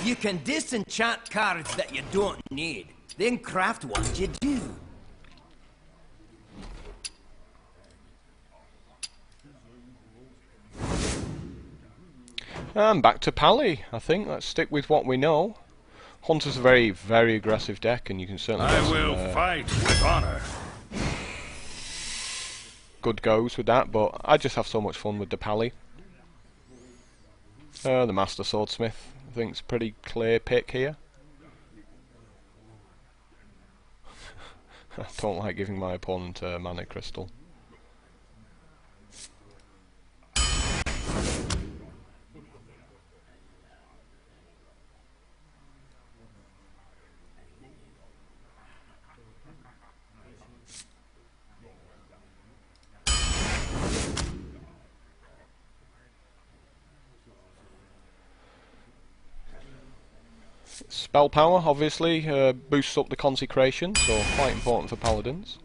You can disenchant cards that you don't need, then craft ones you do. And back to Pally, I think. Let's stick with what we know. Hunter's a very, very aggressive deck, and you can certainly get I will fight with honor. Good goes with that, but I just have so much fun with the Pally. The Master Swordsmith, I think it's a pretty clear pick here. I don't like giving my opponent a mana crystal. Spell power, obviously, boosts up the consecration, so quite important for paladins.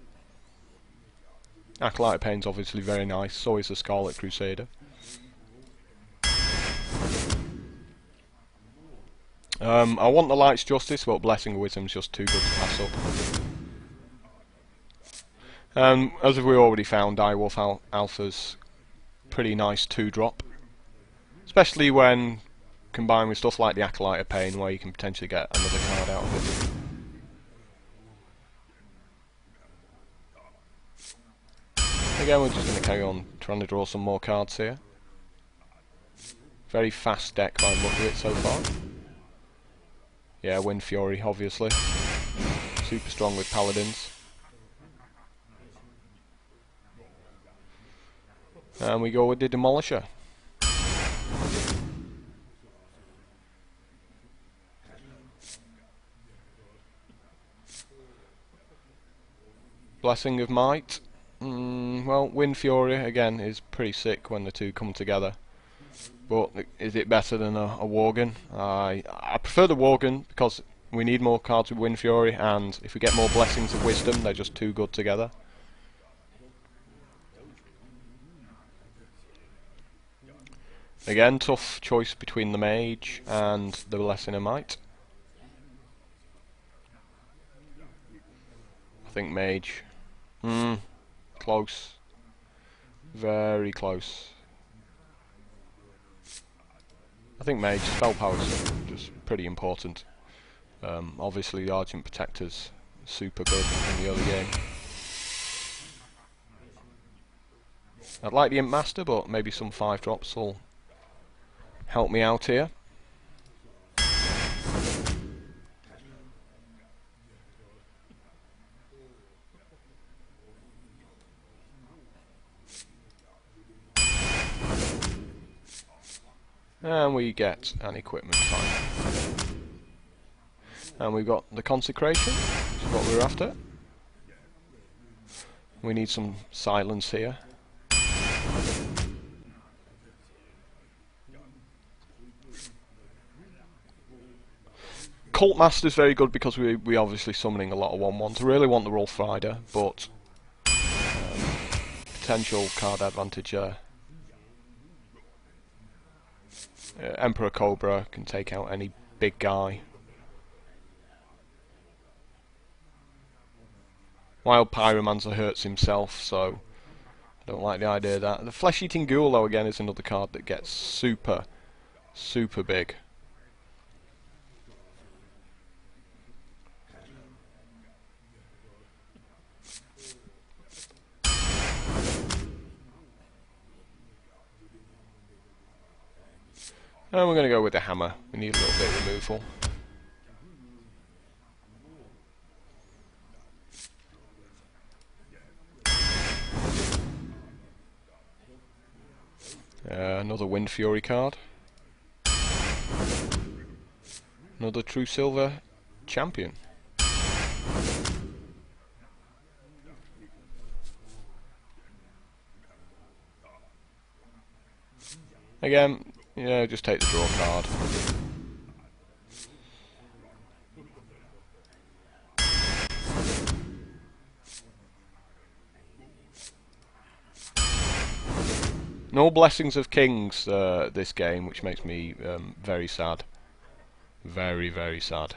Acolyte of Pain's obviously very nice, so is the Scarlet Crusader. I want the Light's Justice, but Blessing of Wisdom's just too good to pass up. As we already found, Direwolf Alpha's pretty nice 2-drop. Especially when combined with stuff like the Acolyte of Pain, where you can potentially get another card out of it. Again, we're just going to carry on trying to draw some more cards here. Very fast deck by the look of it so far. Yeah, Wind Fury, obviously. Super strong with Paladins. And we go with the Demolisher. Blessing of Might. Well, Wind Fury again is pretty sick when the two come together. But is it better than a Worgen? I prefer the Worgen because we need more cards with Wind Fury, and if we get more Blessings of Wisdom, they're just too good together. Again, tough choice between the Mage and the Blessing of Might. I think Mage. Close. Very close. I think Mage spell power is just pretty important. Obviously the Argent Protector's super good in the early game. I'd like the Imp Master, but maybe some 5-drops will help me out here. And we get an equipment finder. And we've got the consecration, which is what we're after. We need some silence here. Cult Master's very good because we obviously summoning a lot of 1/1s. I really want the Rolf Rider, but potential card advantage there. Emperor Cobra can take out any big guy. Wild Pyromancer hurts himself, so I don't like the idea of that. The Flesh-Eating Ghoul, though, again, is another card that gets super, super big. And we're going to go with the hammer. We need a little bit of removal. Another Wind Fury card. Another True Silver Champion. Again, yeah, just take the draw card. No Blessings of Kings this game, which makes me very sad. Very, very sad.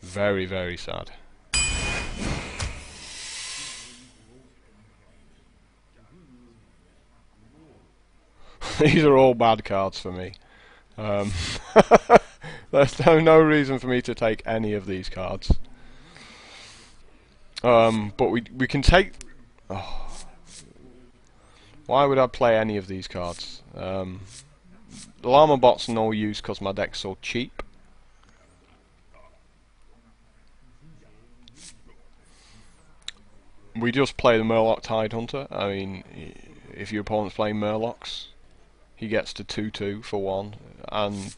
Very, very sad. These are all bad cards for me. There's no reason for me to take any of these cards. But we can take... Oh. Why would I play any of these cards? The Llama Bot's no use because my deck's so cheap. We just play the Murloc Tidehunter. I mean, if your opponent's playing Murlocs, he gets to 2/2 for 1, and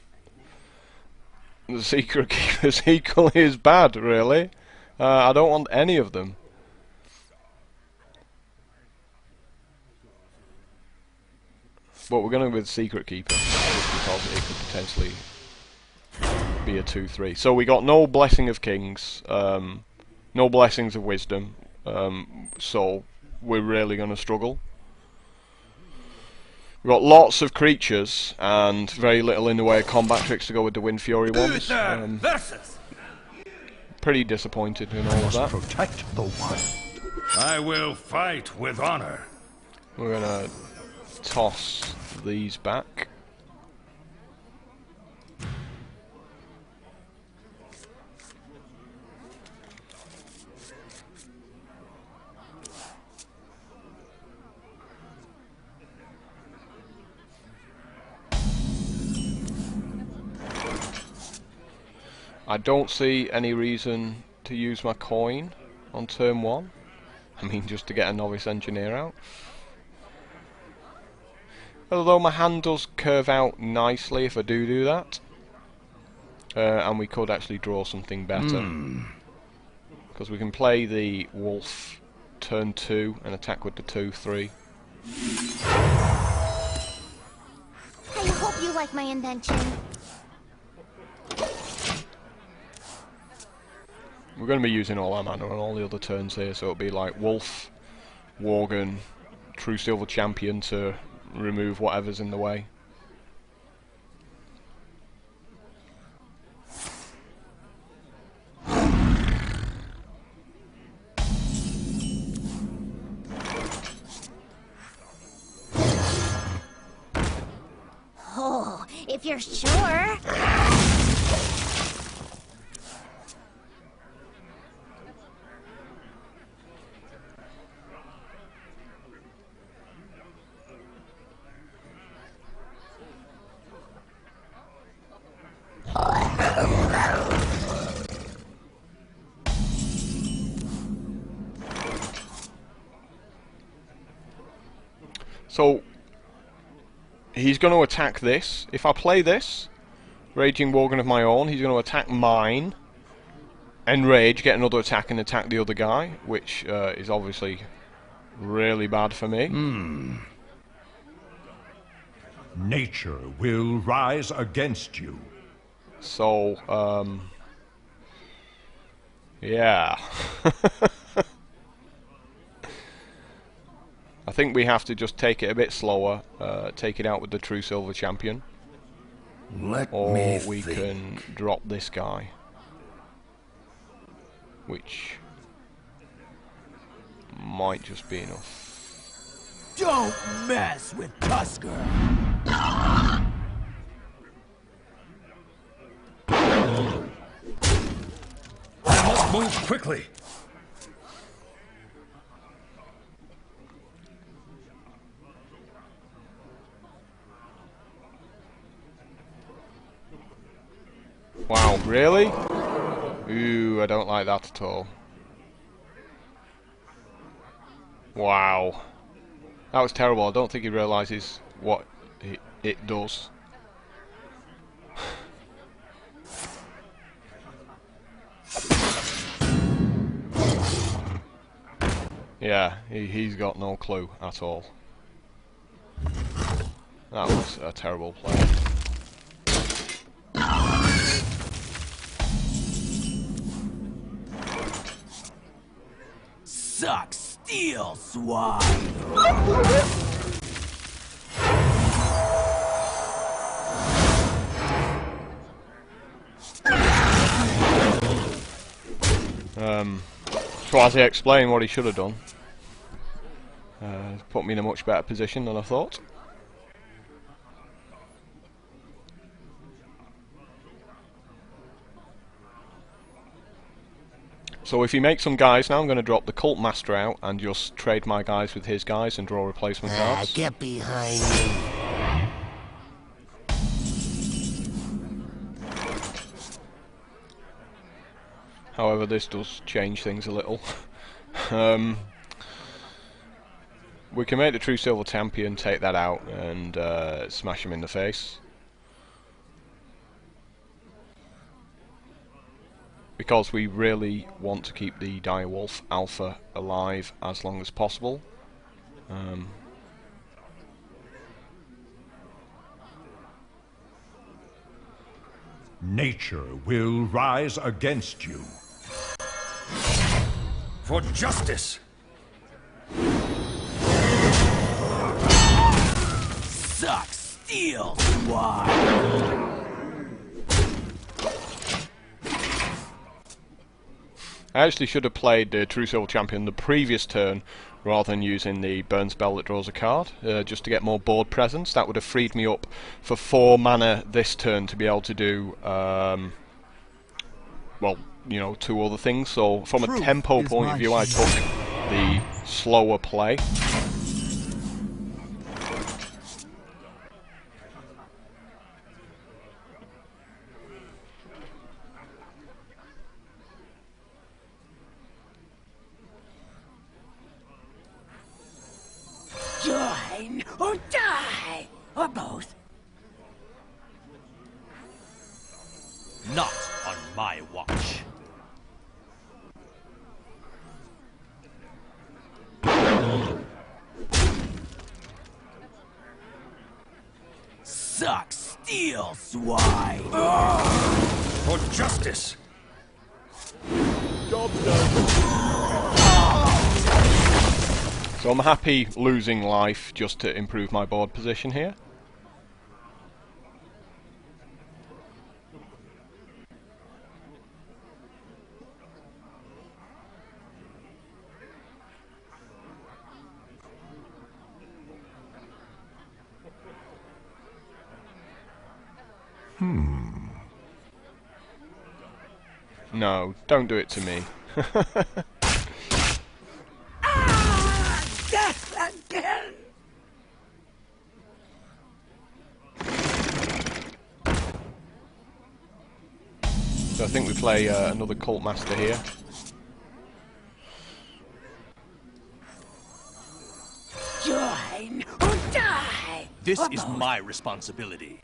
the Secret Keeper's equally as bad, really. I don't want any of them. But we're going to go with Secret Keeper, just because it could potentially be a 2/3. So we got no Blessing of Kings, no Blessings of Wisdom, so we're really going to struggle. We've got lots of creatures and very little in the way of combat tricks to go with the Wind Fury ones. Pretty disappointed in all of that. Protect the one. I will fight with honor. We're gonna toss these back. I don't see any reason to use my coin on turn 1. I mean, just to get a Novice Engineer out. Although my hand does curve out nicely if I do that. And we could actually draw something better. Because we can play the Wolf turn 2 and attack with the 2/3. I hope you like my invention. We're going to be using all our mana on all the other turns here, so it'll be like Wolf, Worgen, True Silver Champion to remove whatever's in the way. Oh, if you're sure. So he's going to attack this. If I play this, Raging Worgen of my own, he's going to attack mine, enrage, get another attack and attack the other guy, which is obviously really bad for me. Nature will rise against you. So, yeah. I think we have to just take it a bit slower, take it out with the True Silver Champion. Or we can drop this guy. Which might just be enough. Don't mess with Tusker! I must move quickly. Wow, really? Ooh, I don't like that at all. Wow. That was terrible. I don't think he realises what it does. Yeah, he's got no clue at all. That was a terrible play. Sucks steal, swine! So as he explained what he should have done, put me in a much better position than I thought. So if he makes some guys now, I'm going to drop the Cult Master out and just trade my guys with his guys and draw replacement cards. Get behind me. However, this does change things a little. We can make the True Silver Champion, take that out and smash him in the face. Because we really want to keep the Direwolf Alpha alive as long as possible. Nature will rise against you. For justice! Suck, steal, swine! I actually should have played the True Silver Champion the previous turn rather than using the burn spell that draws a card, just to get more board presence. That would have freed me up for 4 mana this turn to be able to do, well, you know, 2 other things. So from a tempo point of view, I took the slower play. Join or die, or both. Not on my watch. Suck, steal, swine! For justice! Job done. So I'm happy losing life just to improve my board position here. No, don't do it to me. Death again! So I think we play another Cult Master here. Join or die! This or is both. my responsibility.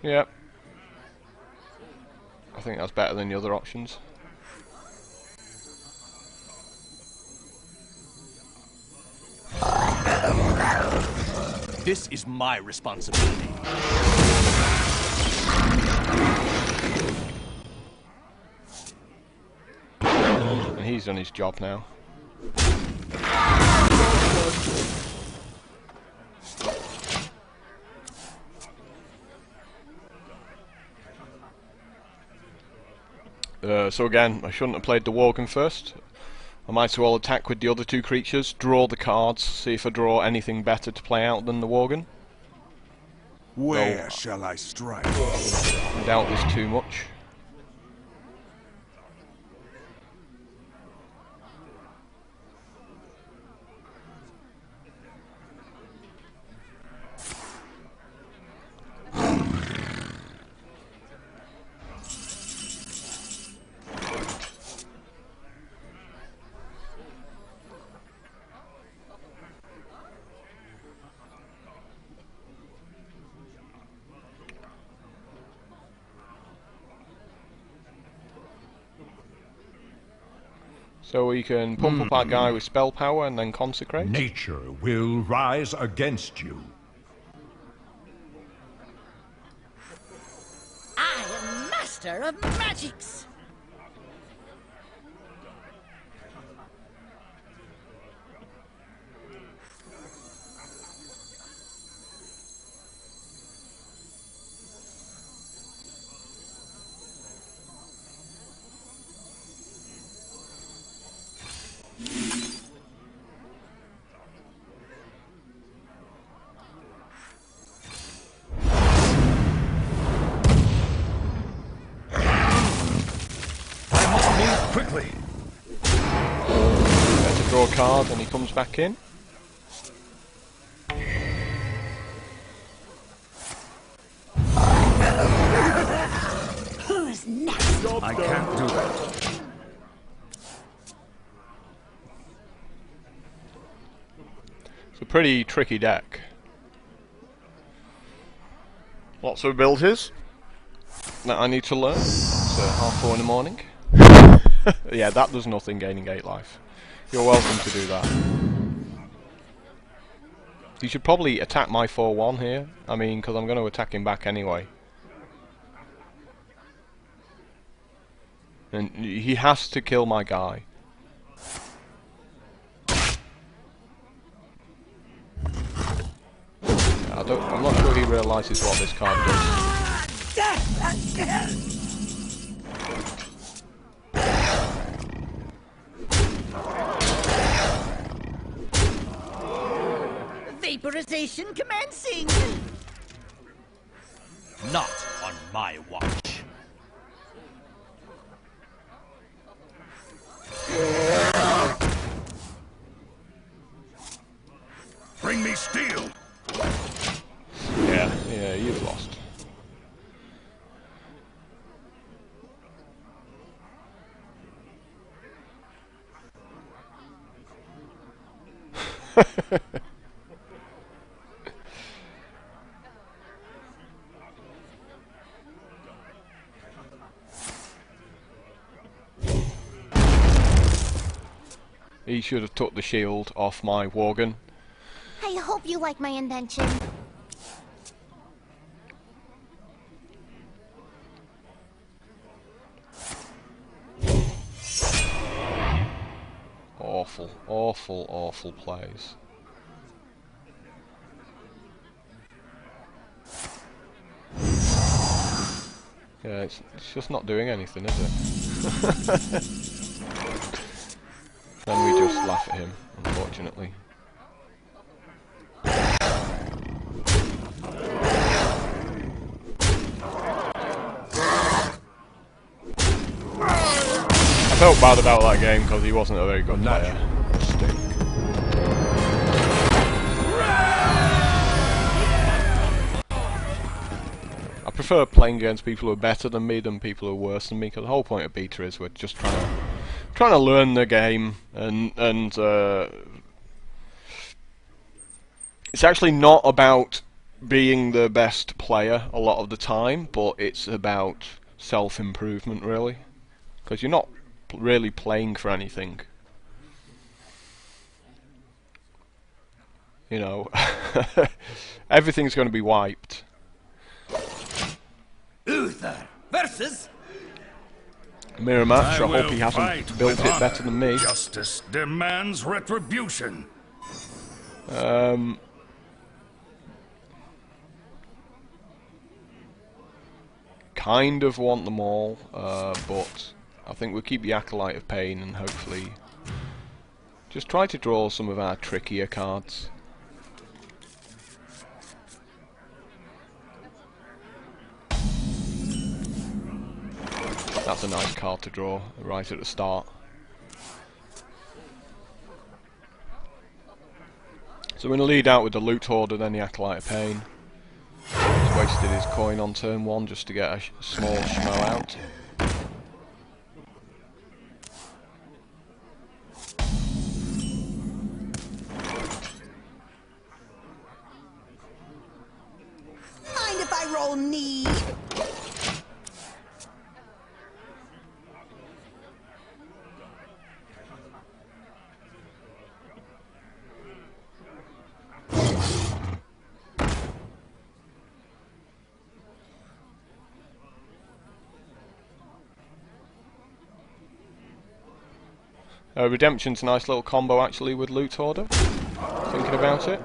Yep. I think that's better than the other options. This is my responsibility. And he's done his job now. So again, I shouldn't have played the Worgen first. I might as well attack with the other 2 creatures, draw the cards, see if I draw anything better to play out than the Worgen. Where shall I strike? I doubt this too much. So we can pump up our guy with spell power and then consecrate. Nature will rise against you. master of magics. Quickly! Gets to draw a card and he comes back in. Who's next? I can't do that. It's a pretty tricky deck. Lots of abilities that I need to learn. It's 4:30 in the morning. Yeah, that does nothing, gaining 8 life. You're welcome to do that. You should probably attack my 4-1 here. I mean, because I'm going to attack him back anyway. And he has to kill my guy. I'm not sure he realises what this card does. Death again! Vaporization commencing! Not on my watch. Bring me steel! Yeah, you've lost. He should have took the shield off my Worgen. I hope you like my invention. Awful, awful, awful plays. Yeah, it's just not doing anything, is it? Then we just laugh at him, unfortunately. I felt bad about that game because he wasn't a very good player. I prefer playing against people who are better than me than people who are worse than me, because the whole point of beta is we're just trying to learn the game, and it's actually not about being the best player a lot of the time, but it's about self-improvement, really, because you're not really playing for anything. You know, everything's going to be wiped. Uther versus... Mirror match, I hope he hasn't built it better than me. Justice demands retribution. Kind of want them all, but I think we'll keep the Acolyte of Pain and hopefully just try to draw some of our trickier cards. That's a nice card to draw right at the start. So we're going to lead out with the Loot Hoarder, then the Acolyte of Pain. He's wasted his coin on turn 1 just to get a small schmo out. Mind if I roll need? Redemption's a nice little combo actually with Loot Order. Thinking about it.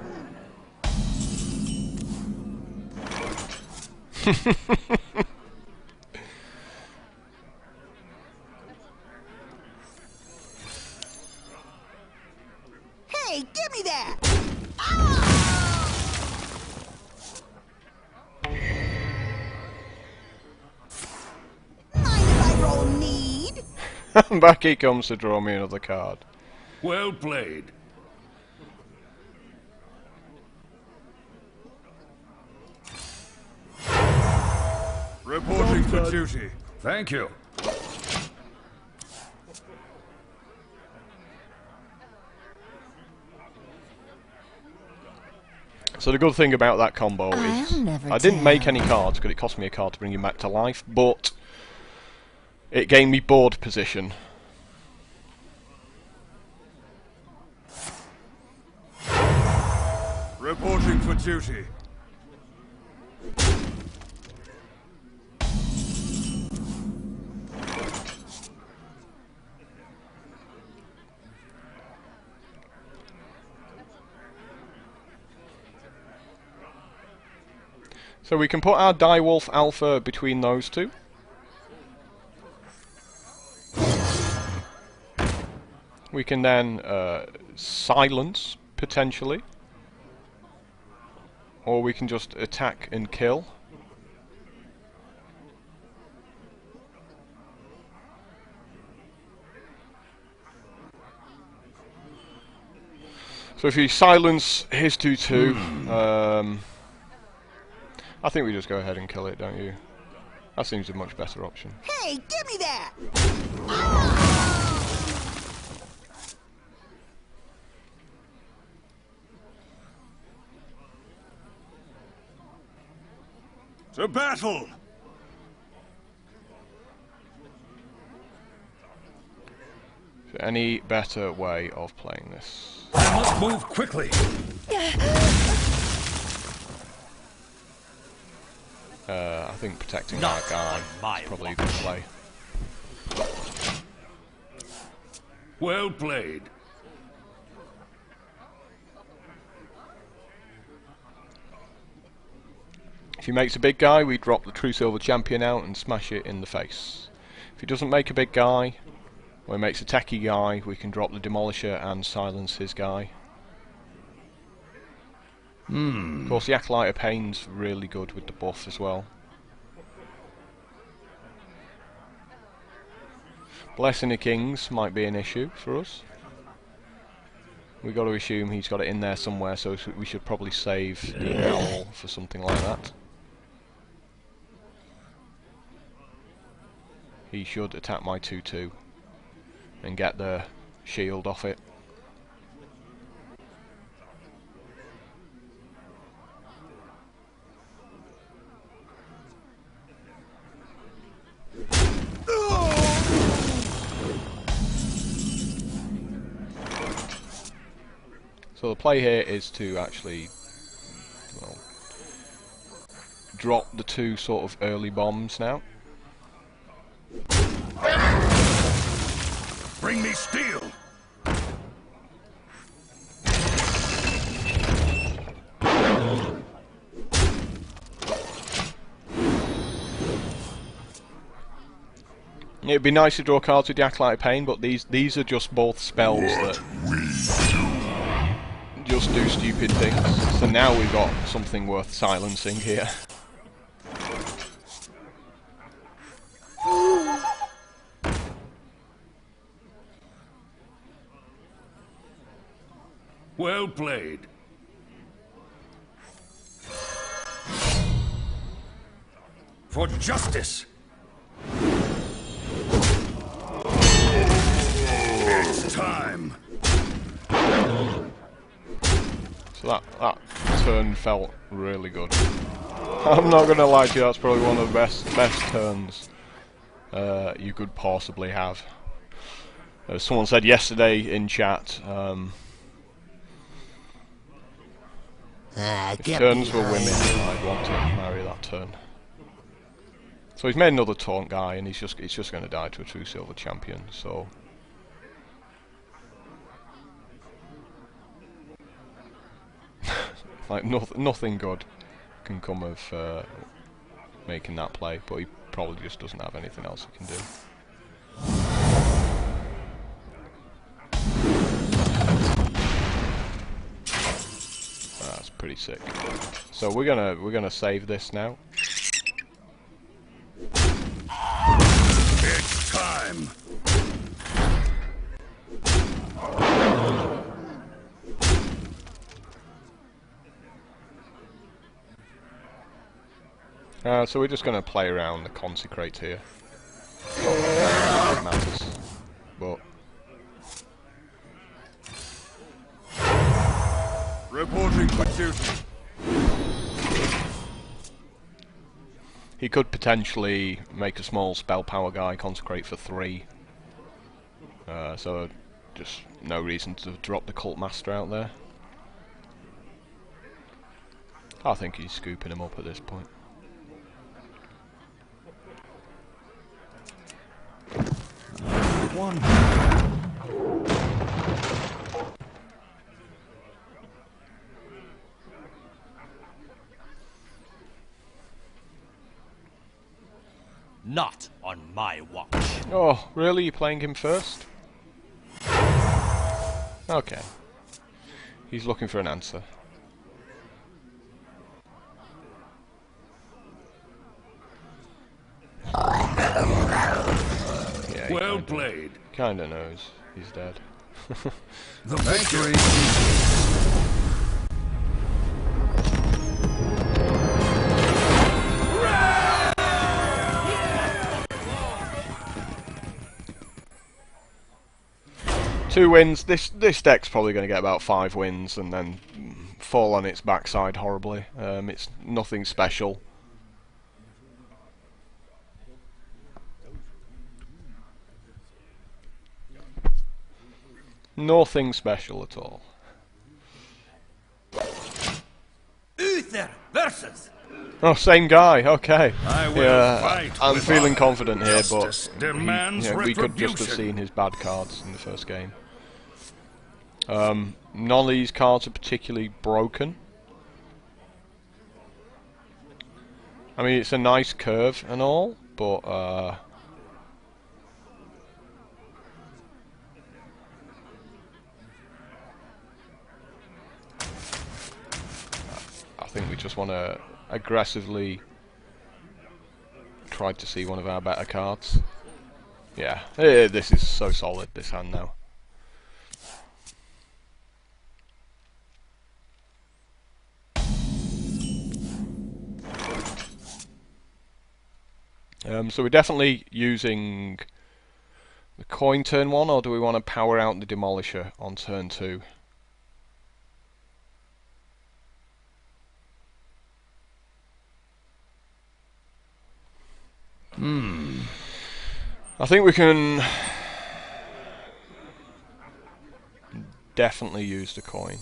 Hey, give me that! Mind if I roll need? Back he comes to draw me another card. Well played. Reporting for duty. Thank you. So the good thing about that combo is I didn't make any cards because it cost me a card to bring him back to life, but it gave me board position. Reporting for duty. So we can put our Direwolf Alpha between those two. We can then silence, potentially. Or we can just attack and kill. So if you silence his 2/2, I think we just go ahead and kill it, don't you? That seems a much better option. Hey, give me that! To battle! So any better way of playing this? I must move quickly. I think protecting Not that guy on my is probably a watch. good play. Well played. If he makes a big guy, we drop the True Silver Champion out and smash it in the face. If he doesn't make a big guy, or he makes a techie guy, we can drop the Demolisher and silence his guy. Of course, the Acolyte of Pain's really good with the buff as well. Blessing the Kings might be an issue for us. We've got to assume he's got it in there somewhere, so we should probably save the Owl for something like that. He should attack my 2/2 and get the shield off it. So the play here is to actually, well, drop the two sort of early bombs now. Bring me steel. It'd be nice to draw cards with the Acolyte of Pain, but these are just both spells that just do stupid things. So now we've got something worth silencing here. Well played. For justice. It's time. So that turn felt really good. I'm not gonna lie to you, that's probably one of the best turns you could possibly have. Someone said yesterday in chat, if turns were women, I'd want to marry that turn. So he's made another taunt guy, and he's just going to die to a True Silver Champion. So Like nothing good can come of making that play, but he probably just doesn't have anything else he can do. That's pretty sick. So we're gonna save this now. It's time. So we're just going to play around the consecrate here. It matters, but Reporting for duty. he could potentially make a small spell power guy consecrate for 3. So just no reason to drop the cult master out there. I think he's scooping him up at this point. One. Not on my watch. Oh, really? You're playing him first? Okay. He's looking for an answer. Yeah, Well played. kinda knows he's dead. The victory. Two wins. This deck's probably going to get about 5 wins and then fall on its backside horribly. It's nothing special. Nothing special at all. Uther versus. Oh, same guy. Okay. I will Yeah, fight I'm with feeling honor. confident here, Justice but demands we could just have retribution. seen his bad cards in the first game. None of these cards are particularly broken. I mean, it's a nice curve and all, but I think we just want to aggressively try to see one of our better cards. Yeah, this is so solid, this hand now. So we're definitely using the coin turn 1, or do we want to power out the Demolisher on turn 2? I think we can definitely use the coin.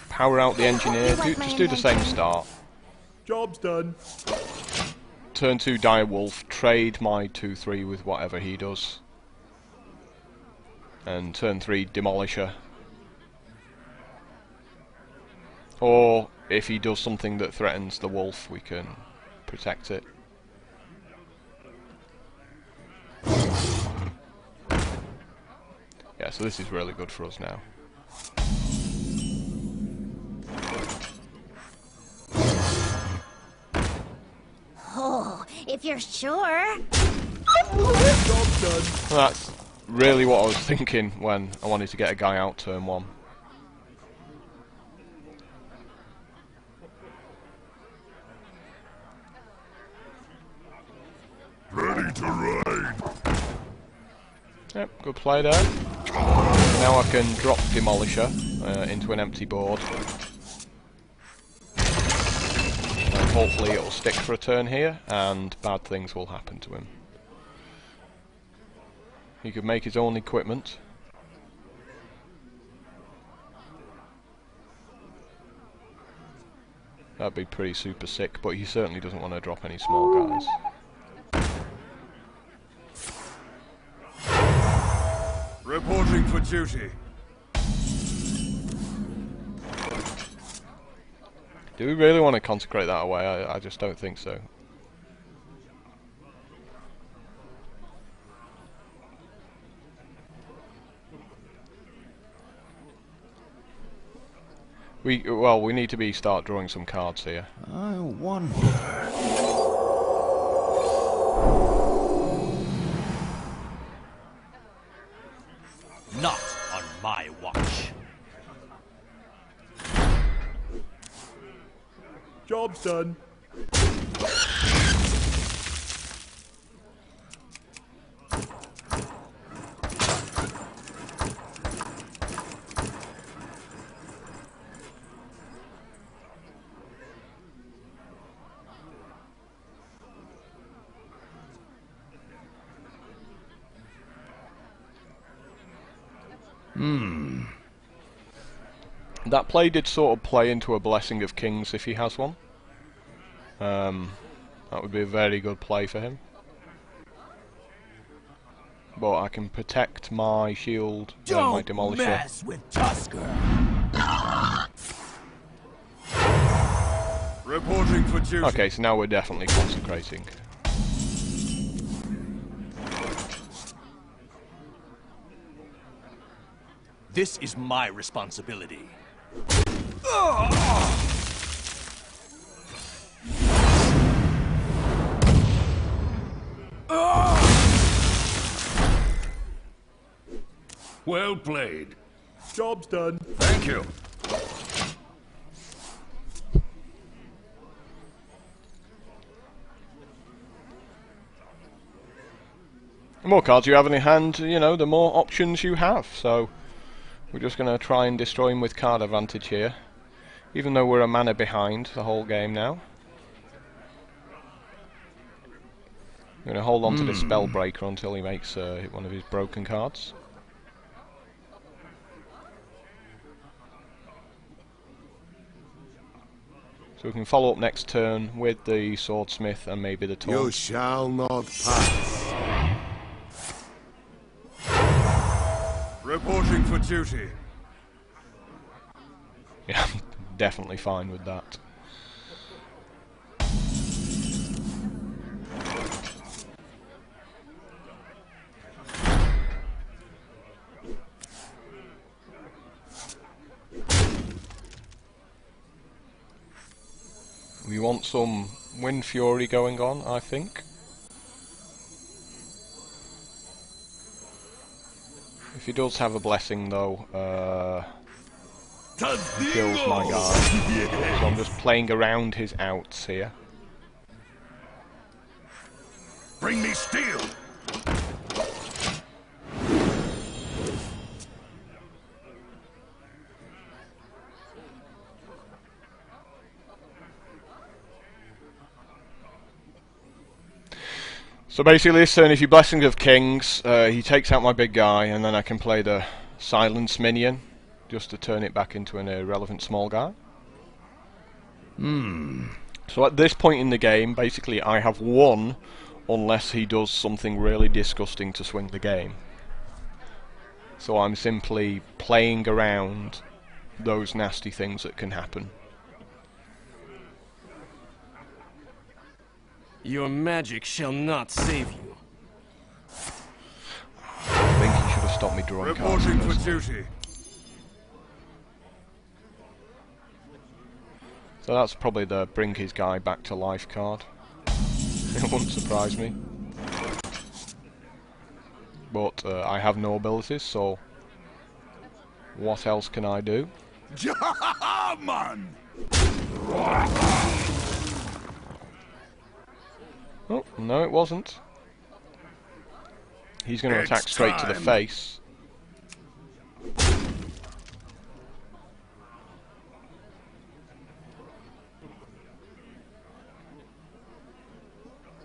Power out the engineer. Just do the same start. Job's done. Turn 2 Dire Wolf. Trade my 2/3 with whatever he does. And turn 3 Demolisher. Or if he does something that threatens the wolf, we can protect it. Yeah, so this is really good for us now. Oh, if you're sure. Well, that's really what I was thinking when I wanted to get a guy out turn 1. Ready to ride. Yep, good play there. Now I can drop Demolisher into an empty board. And hopefully it'll stick for a turn here, and bad things will happen to him. He could make his own equipment. That'd be pretty super sick, but he certainly doesn't want to drop any small guys. Reporting for duty. Do we really want to consecrate that away? I just don't think so. We need to start drawing some cards here. I wonder. Not on my watch. Job's done. That play did sort of play into a Blessing of Kings if he has one. That would be a very good play for him. But I can protect my shield and my Demolisher. Don't mess with Tusker. Reporting for duty. Okay, so now we're definitely consecrating. This is my responsibility. Well played. Job's done. Thank you. The more cards you have in your hand, you know, the more options you have. So we're just going to try and destroy him with card advantage here. Even though we're a mana behind the whole game now. I'm going to hold on to this Spellbreaker until he makes one of his broken cards. So we can follow up next turn with the Swordsmith and maybe the Taunt. You shall not pass. Reporting for duty. Yeah, I'm definitely fine with that. We want some Wind Fury going on, I think. If he does have a blessing though, he kills my guy. So I'm just playing around his outs here. Bring me steel. So basically this turn, if you Blessing of Kings, he takes out my big guy, and then I can play the Silence Minion, just to turn it back into an irrelevant small guy. So at this point in the game, basically I have won, unless he does something really disgusting to swing the game. So I'm simply playing around those nasty things that can happen. Your magic shall not save you. I think he should have stopped me drawing cards. Reporting for duty. So that's probably the bring his guy back to life card. It wouldn't surprise me. But I have no abilities, so what else can I do? Man! Oh, no it wasn't. He's going to attack straight to the face.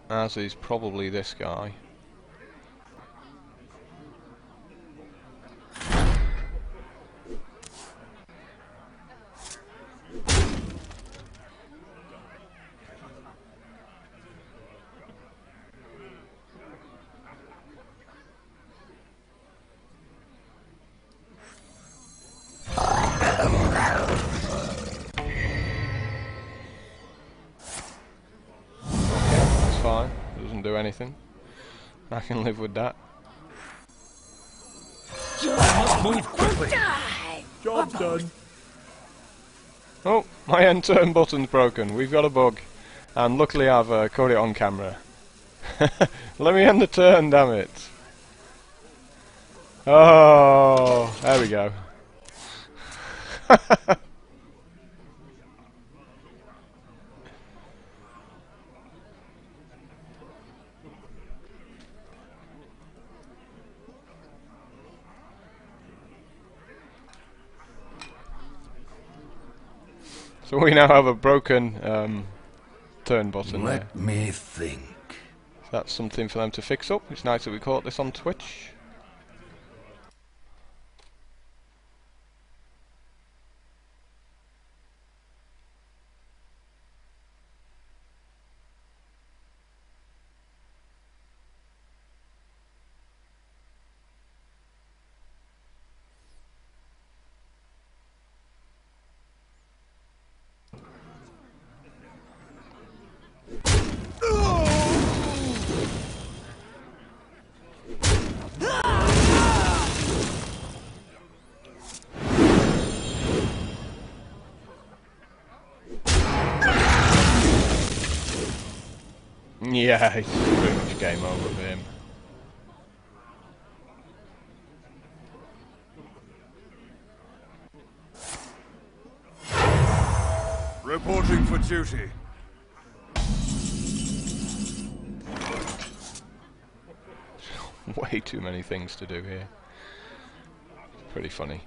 As is probably this guy. do anything. I can live with that. Must move quickly. Job's done. Oh, my end turn button's broken. We've got a bug. And luckily I've caught it on camera. Let me end the turn, damn it. Oh, there we go. So we now have a broken turn button there. Let me think. That's something for them to fix up. It's nice that we caught this on Twitch. Yeah, it's pretty much game over for him. Reporting for duty. Way too many things to do here. Pretty funny.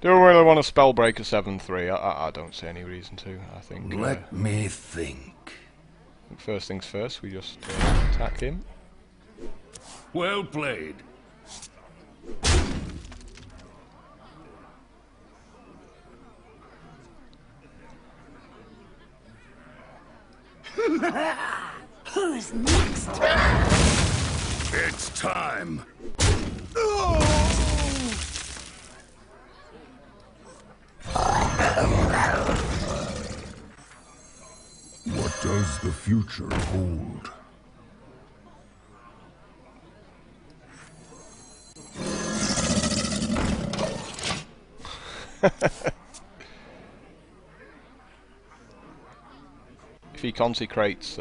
Do I really want to spellbreak a 7-3? I don't see any reason to. I think. Let me think. First things first, we just attack him. Well played. Who's next? It's time. What does the future hold? If he consecrates,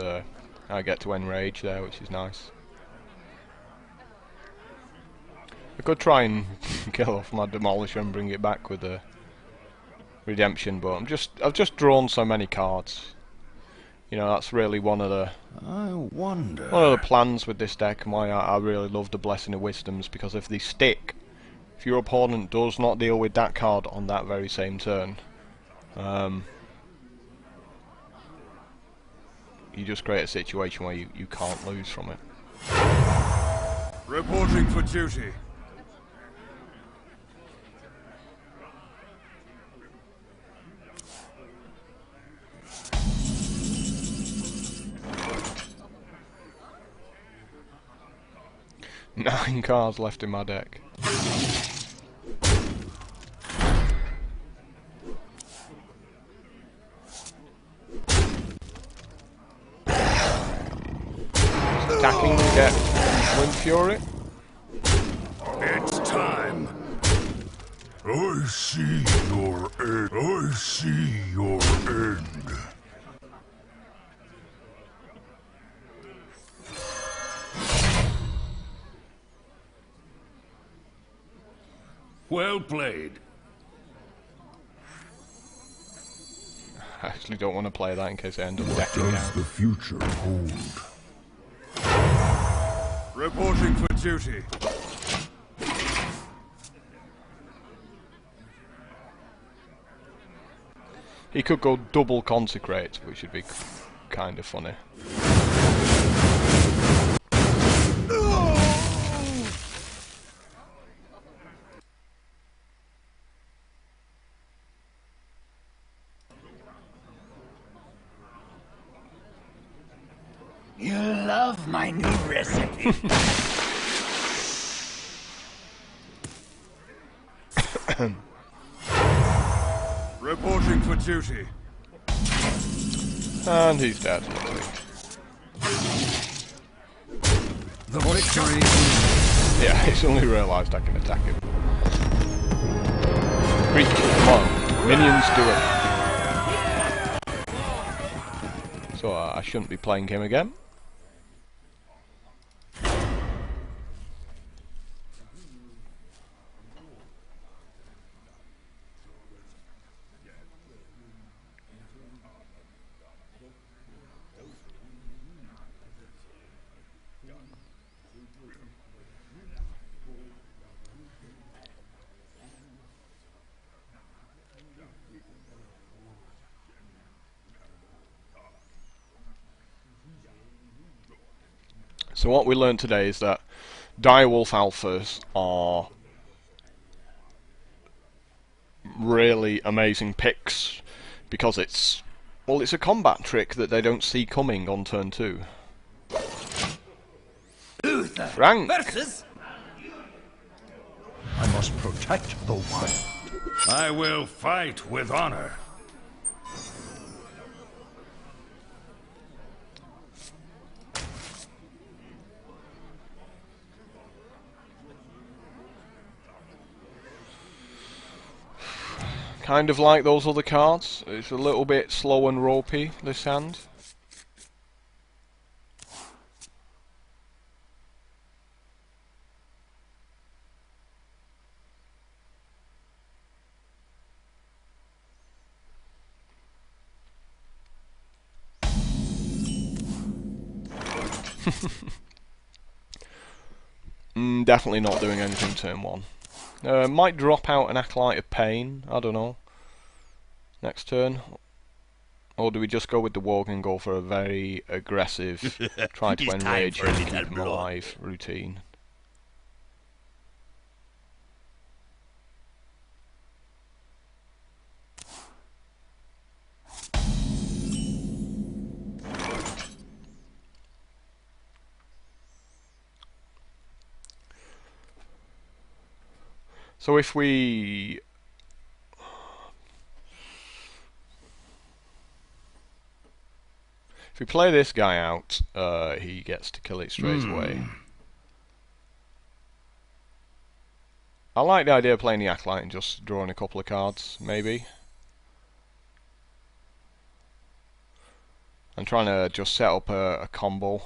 I get to enrage there, which is nice. I could try and kill off my demolisher and bring it back with a redemption, but I've just drawn so many cards. You know, that's really one of the plans with this deck, and why I really love the Blessing of Wisdoms, because if they stick, if your opponent does not deal with that card on that very same turn, you just create a situation where you can't lose from it. Reporting for duty. Nine cards left in my deck. Attacking to get Wind Fury. It's time. I see your end. I see your end. Well played. I actually don't want to play that in case I end up What decking does out. the future hold? Reporting for duty. He could go double consecrate, which would be kind of funny. You love my new recipe. Reporting for duty. And he's dead, luckily. The victory. Yeah, it's only realised I can attack him. Creep, come on. Minions do it. So I shouldn't be playing him again. So what we learned today is that direwolf alphas are really amazing picks because it's a combat trick that they don't see coming on turn 2. Frank! Versus I must protect the one. I will fight with honor. Kind of like those other cards. It's a little bit slow and ropey, this hand. Definitely not doing anything turn 1. Might drop out an Acolyte of Pain, I don't know. Next turn. Or do we just go with the Worg and go for a very aggressive, try to enrage him and keep him alive routine? So if we play this guy out, he gets to kill it straight away. I like the idea of playing the Acolyte and just drawing a couple of cards, maybe. I'm trying to just set up a combo.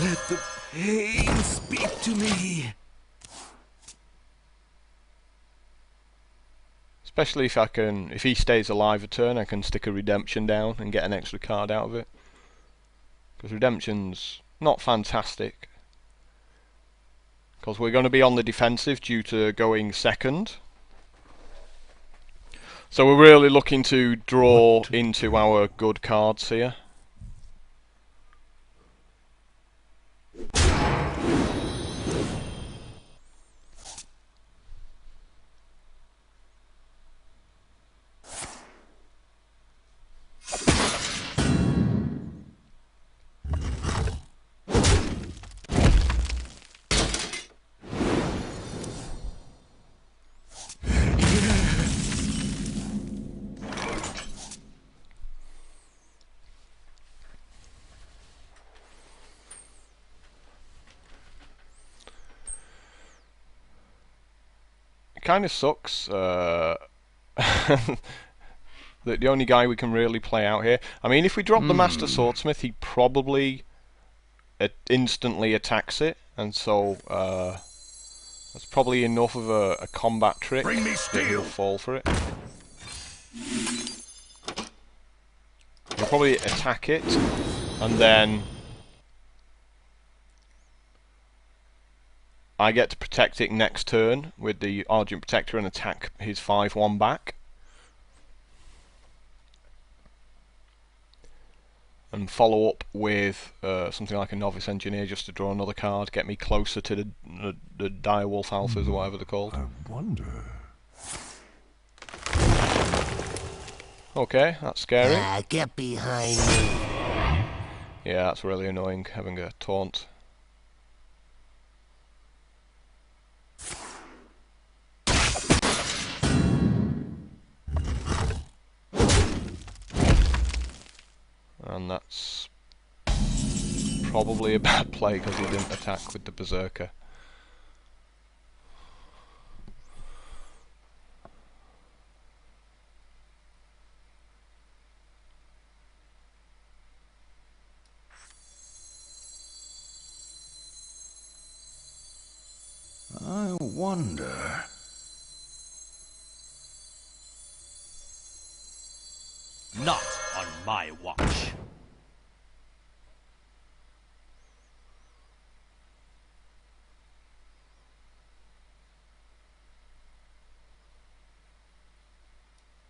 let the pain speak to me. Especially if he stays alive a turn, I can stick a redemption down and get an extra card out of it. Because redemption's not fantastic. Because we're going to be on the defensive due to going second. So we're really looking to draw into our good cards here. Kind of sucks that the only guy we can really play out here. I mean, if we drop the Master Swordsmith, he probably instantly attacks it, and so that's probably enough of a combat trick that he'll fall for it. He'll probably attack it, and then I get to protect it next turn with the Argent Protector and attack his 5/1 back. And follow up with something like a Novice Engineer just to draw another card, get me closer to the Direwolf Alphas or whatever they're called. I wonder. Okay, that's scary. Get behind me. Yeah, that's really annoying, having a taunt. And that's probably a bad play because he didn't attack with the Berserker. I wonder. Not on my watch.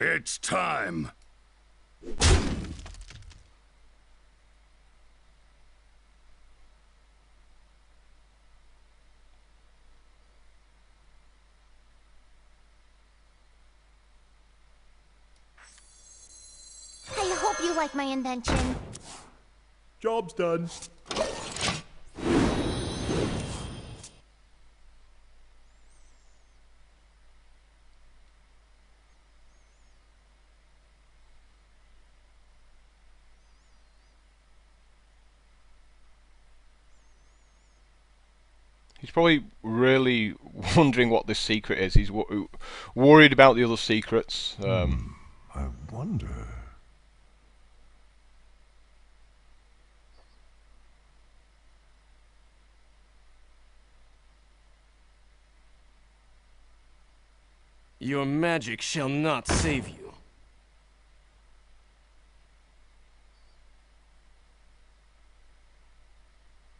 It's time. I hope you like my invention. Job's done. He's probably really wondering what this secret is. He's worried about the other secrets. I wonder. Your magic shall not save you.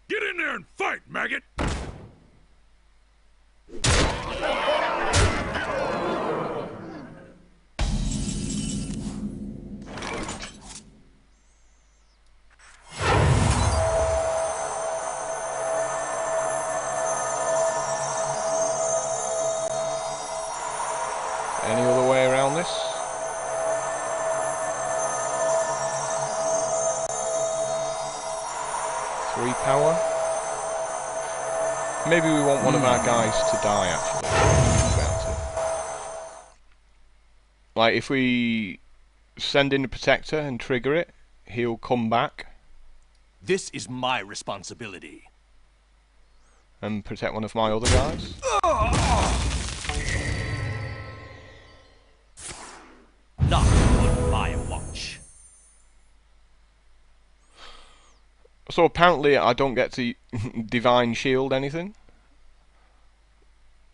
Get in there and fight, maggot! Any other way around this? Three power. Maybe we want one of our guys to die, actually. About it. Like, if we send in the Protector and trigger it, he'll come back This is my responsibility. and protect one of my other guys. Not on my watch. So apparently I don't get to Divine Shield anything.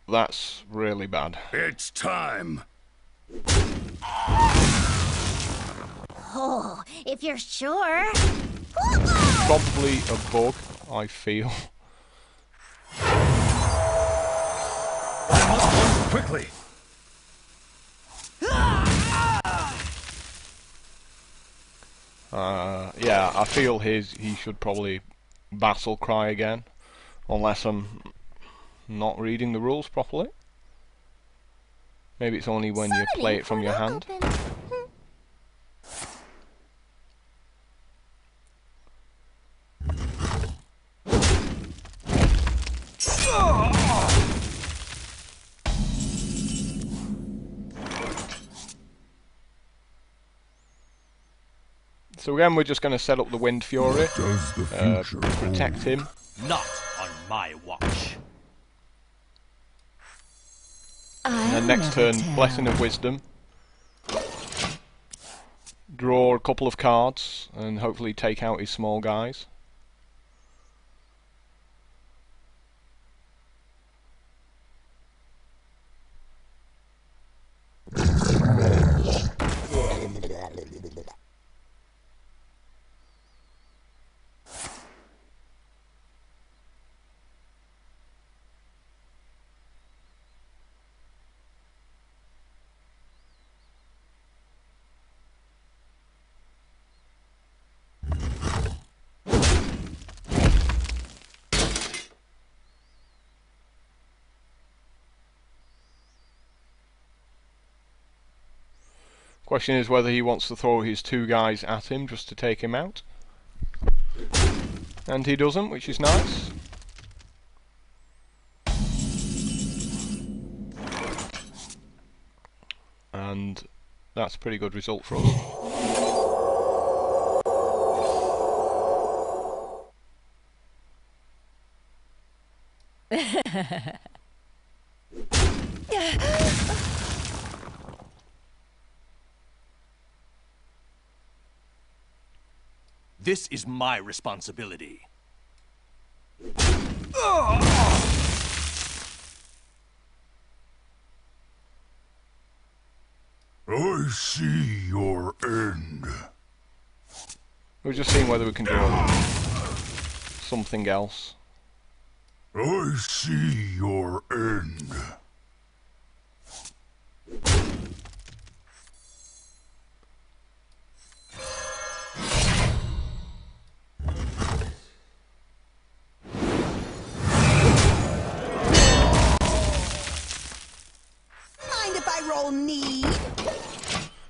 That's really bad. It's time. Oh, if you're sure. Probably a bug, I feel. Quickly. Yeah, I feel he should probably Battle Cry again, unless I'm not reading the rules properly. Maybe it's only when you play it from your hand. So again, we're just going to set up the Wind Fury, Does the future protect him. Not on my watch. And then next turn, Blessing of Wisdom. Draw a couple of cards and hopefully take out his small guys. Question is whether he wants to throw his two guys at him just to take him out. And he doesn't, which is nice. And that's a pretty good result for us. This is my responsibility. I see your end. We're just seeing whether we can do something else. I see your end. Mind if I roll need?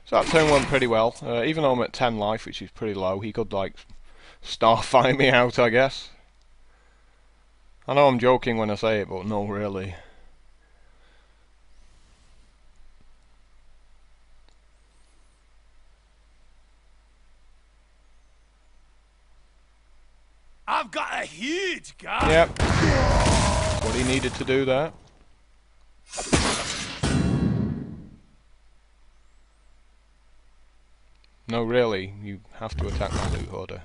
So that turn went pretty well. Even though I'm at 10 life, which is pretty low, he could like starfire me out, I guess. I know I'm joking when I say it, but no, really. I've got a huge gun. Yep. What he needed to do there. No, really, you have to attack my loot hoarder.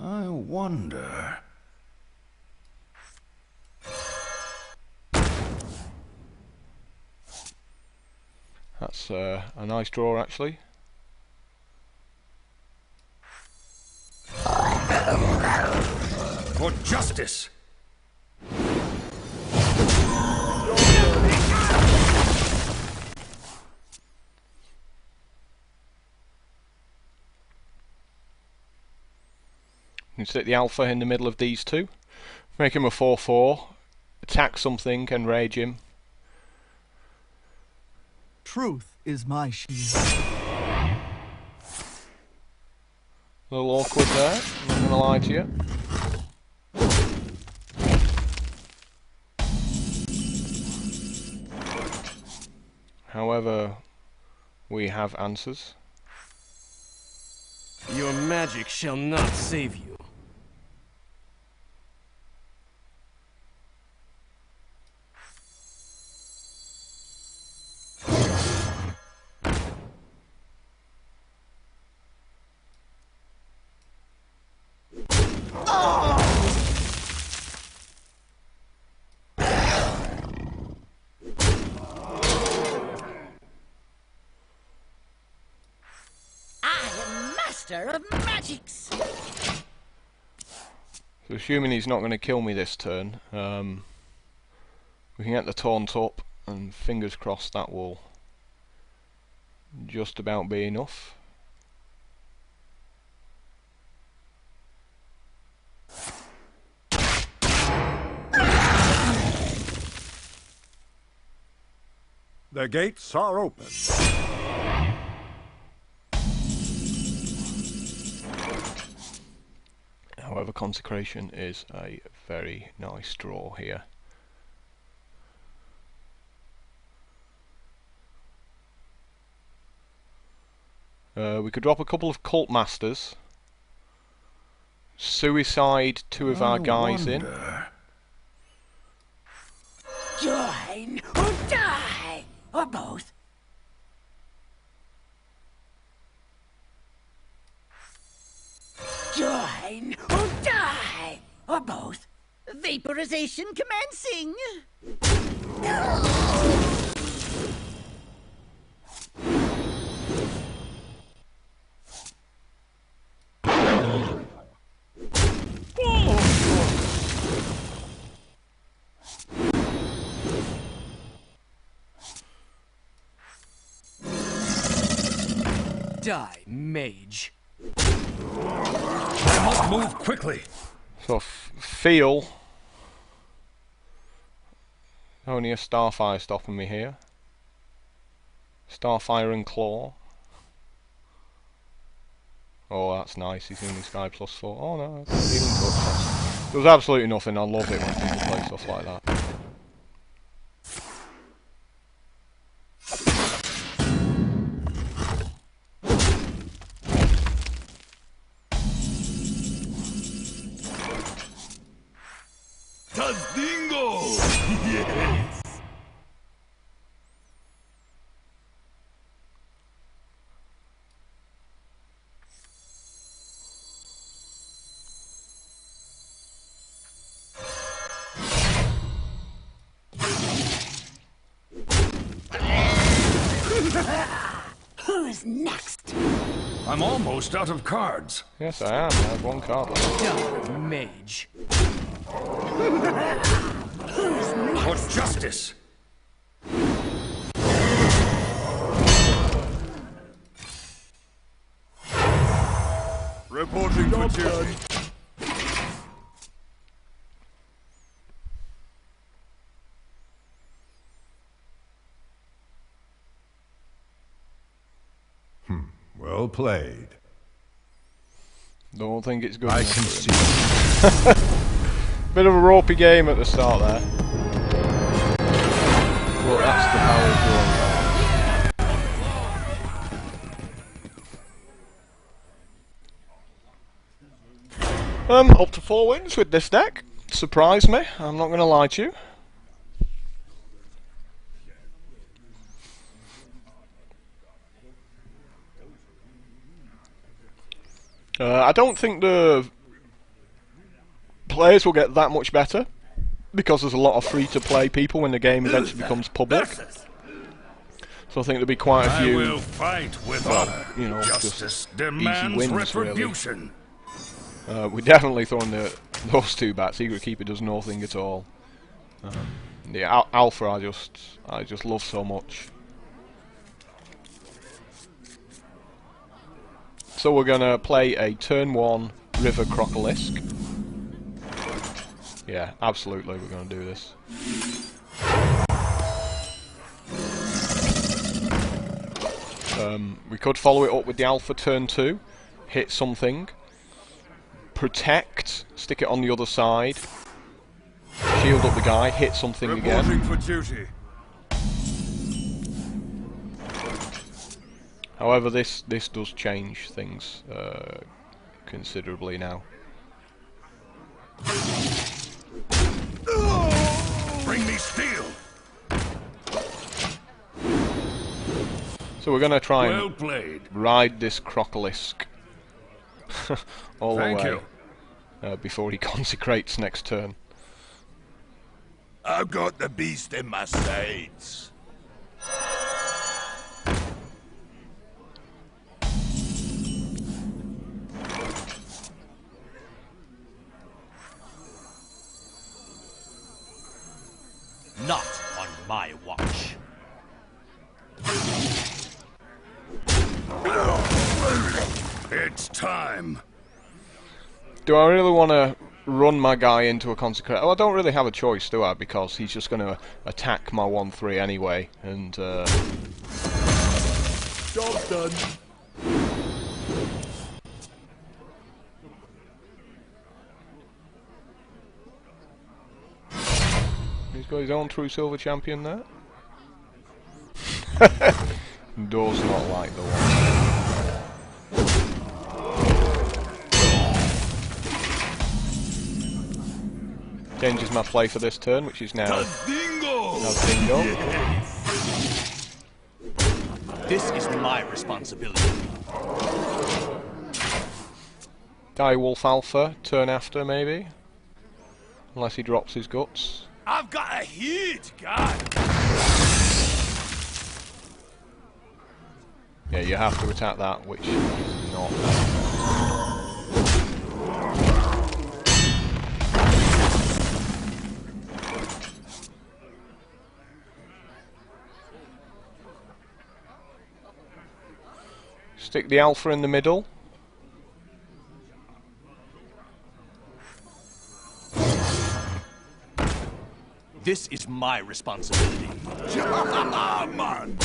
I wonder. That's a nice draw, actually. For justice! You can stick the alpha in the middle of these two. Make him a 4-4. Attack something and rage him. Truth is my shield. A little awkward there, I'm not gonna lie to you. However, we have answers. Your magic shall not save you. Of magics. So assuming he's not going to kill me this turn, we can get the taunt up, and fingers crossed that will just about be enough. The gates are open. However, consecration is a very nice draw here. We could drop a couple of cult masters, suicide two of our guys in. Join or die, or both. Join or die, or both. Vaporization commencing. Die, mage. I must move quickly. So feel only a starfire stopping me here. Starfire and Claw. Oh, that's nice. He's doing Sky +4. Oh no, healing touch. Does absolutely nothing. I love it when people play stuff like that. Yes. Who's next? I'm almost out of cards. Yes, I am. I have one card left. Dark mage. For justice. Reporting for duty. Well played. Don't think it's good I enough can for see. him. Bit of a ropey game at the start there. Well, that's the power of drawing. Up to 4 wins with this deck. Surprised me, I'm not going to lie to you. I don't think the players will get that much better because there's a lot of free-to-play people when the game eventually becomes public. So I think there'll be quite a few. I will fight with honor. You know, Justice just demands easy wins, retribution. Really. We're definitely throwing those two back. Secret Keeper does nothing at all. The Alpha I just love so much. So we're gonna play a turn 1 River Crocolisk. Yeah, absolutely we're gonna do this. We could follow it up with the Alpha turn 2, hit something, protect, stick it on the other side, shield up the guy, hit something again. Reporting for duty. However, this does change things considerably now. Bring me steel. So we're going to try Well and played. ride this Crocolisk all Thank the way before he consecrates next turn. I've got the beast in my sights. Not on my watch. It's time. Do I really want to run my guy into a consecration? Oh, I don't really have a choice, do I? Because he's just going to attack my 1/3 anyway, and Job done. he's got his own true silver champion there. Does not like the one. Changes my play for this turn, which is now Dingo. Dingo. This is my responsibility. Die Wolf Alpha, turn after maybe. Unless he drops his guts. I've got a huge gun. Yeah, you have to attack that, which is not. Stick the Alpha in the middle. This is my responsibility. Man.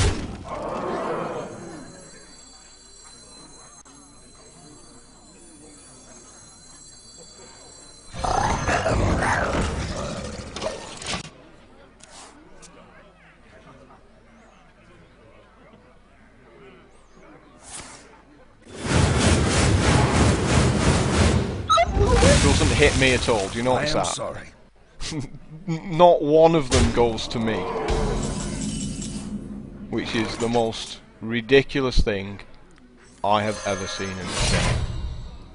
hit me at all. Do you notice that? Sorry. Not one of them goes to me. Which is the most ridiculous thing I have ever seen in this game.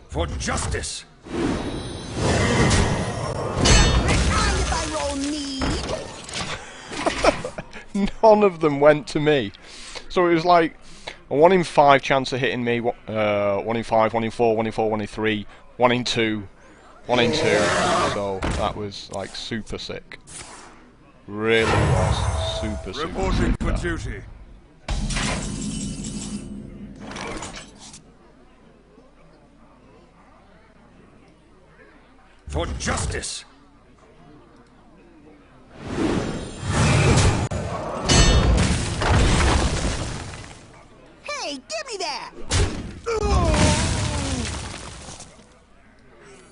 For justice! None of them went to me. So it was like a 1 in 5 chance of hitting me, 1 in 5, 1 in 4, 1 in 4, 1 in 3, 1 in 2, 1 in 2. So that was like super sick. Really was super sick. Reporting for duty. For justice! Hey, give me that!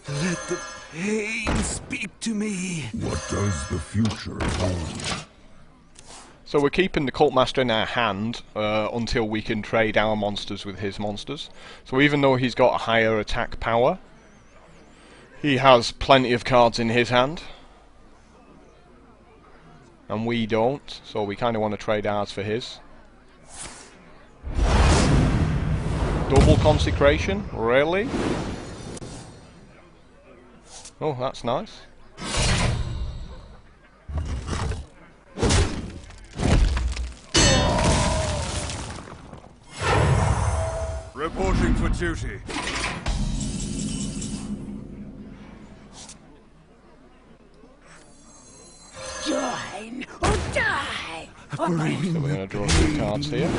Let the pain speak to me. What does the future hold? So we're keeping the Cult Master in our hand until we can trade our monsters with his monsters. So even though he's got a higher attack power, he has plenty of cards in his hand. And we don't, so we kind of want to trade ours for his. Double consecration? Really? Oh, that's nice. Reporting for duty. Join or die! So we're going to draw 2 cards here.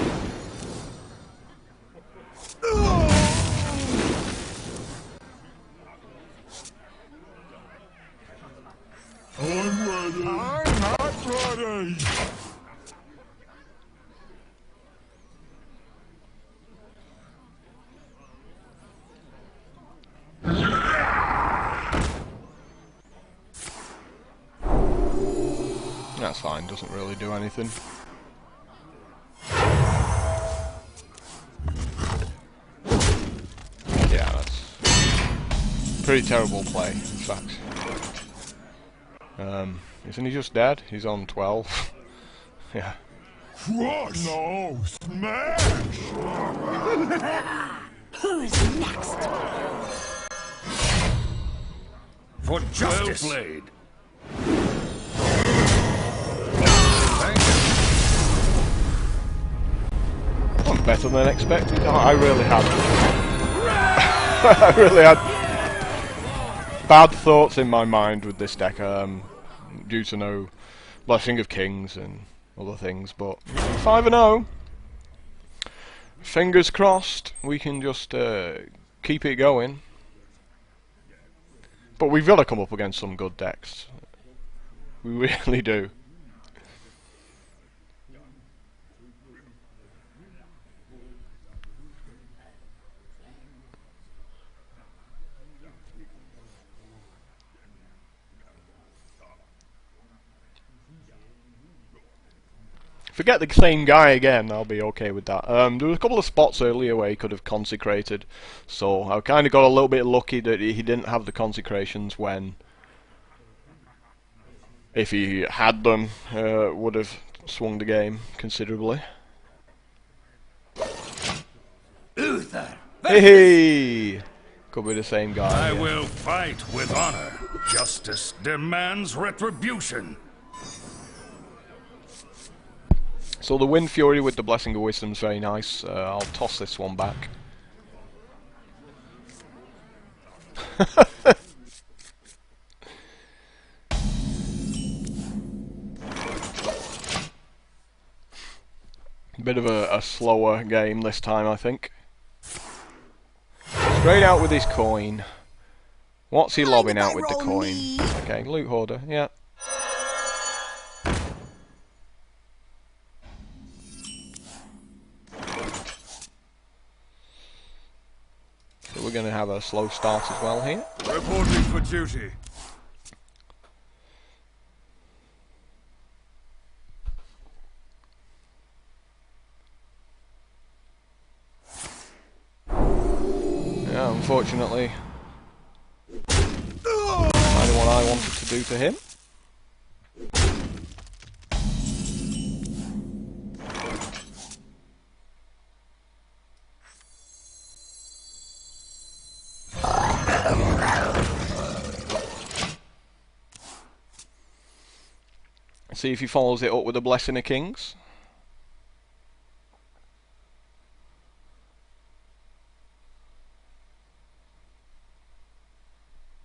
I'm ready. I'm not ready. That's fine, doesn't really do anything. Yeah, that's pretty terrible play, in fact. Isn't he just dead? He's on 12. Yeah. Crush! No, smash! Who's next? For justice! Well played. I'm better than expected. I really had. I really had bad thoughts in my mind with this deck, due to no Blessing of Kings and other things, but 5-0. Fingers crossed we can just keep it going. But we've got to come up against some good decks. We really do. If we get the same guy again, I'll be okay with that. There was a couple of spots earlier where he could have consecrated, so I kind of got a little bit lucky that he didn't have the consecrations when, if he had them, would have swung the game considerably. Uther! Hey! Could be the same guy. I will fight with honor. Justice demands retribution. So the Wind Fury with the Blessing of Wisdom is very nice. I'll toss this one back. Bit of a slower game this time, I think. Straight out with his coin. What's he lobbing out with the coin? Okay, loot hoarder, yeah. So we're going to have a slow start as well here. Reporting for duty. Yeah, unfortunately. I wanted to do to him. See if he follows it up with a Blessing of Kings.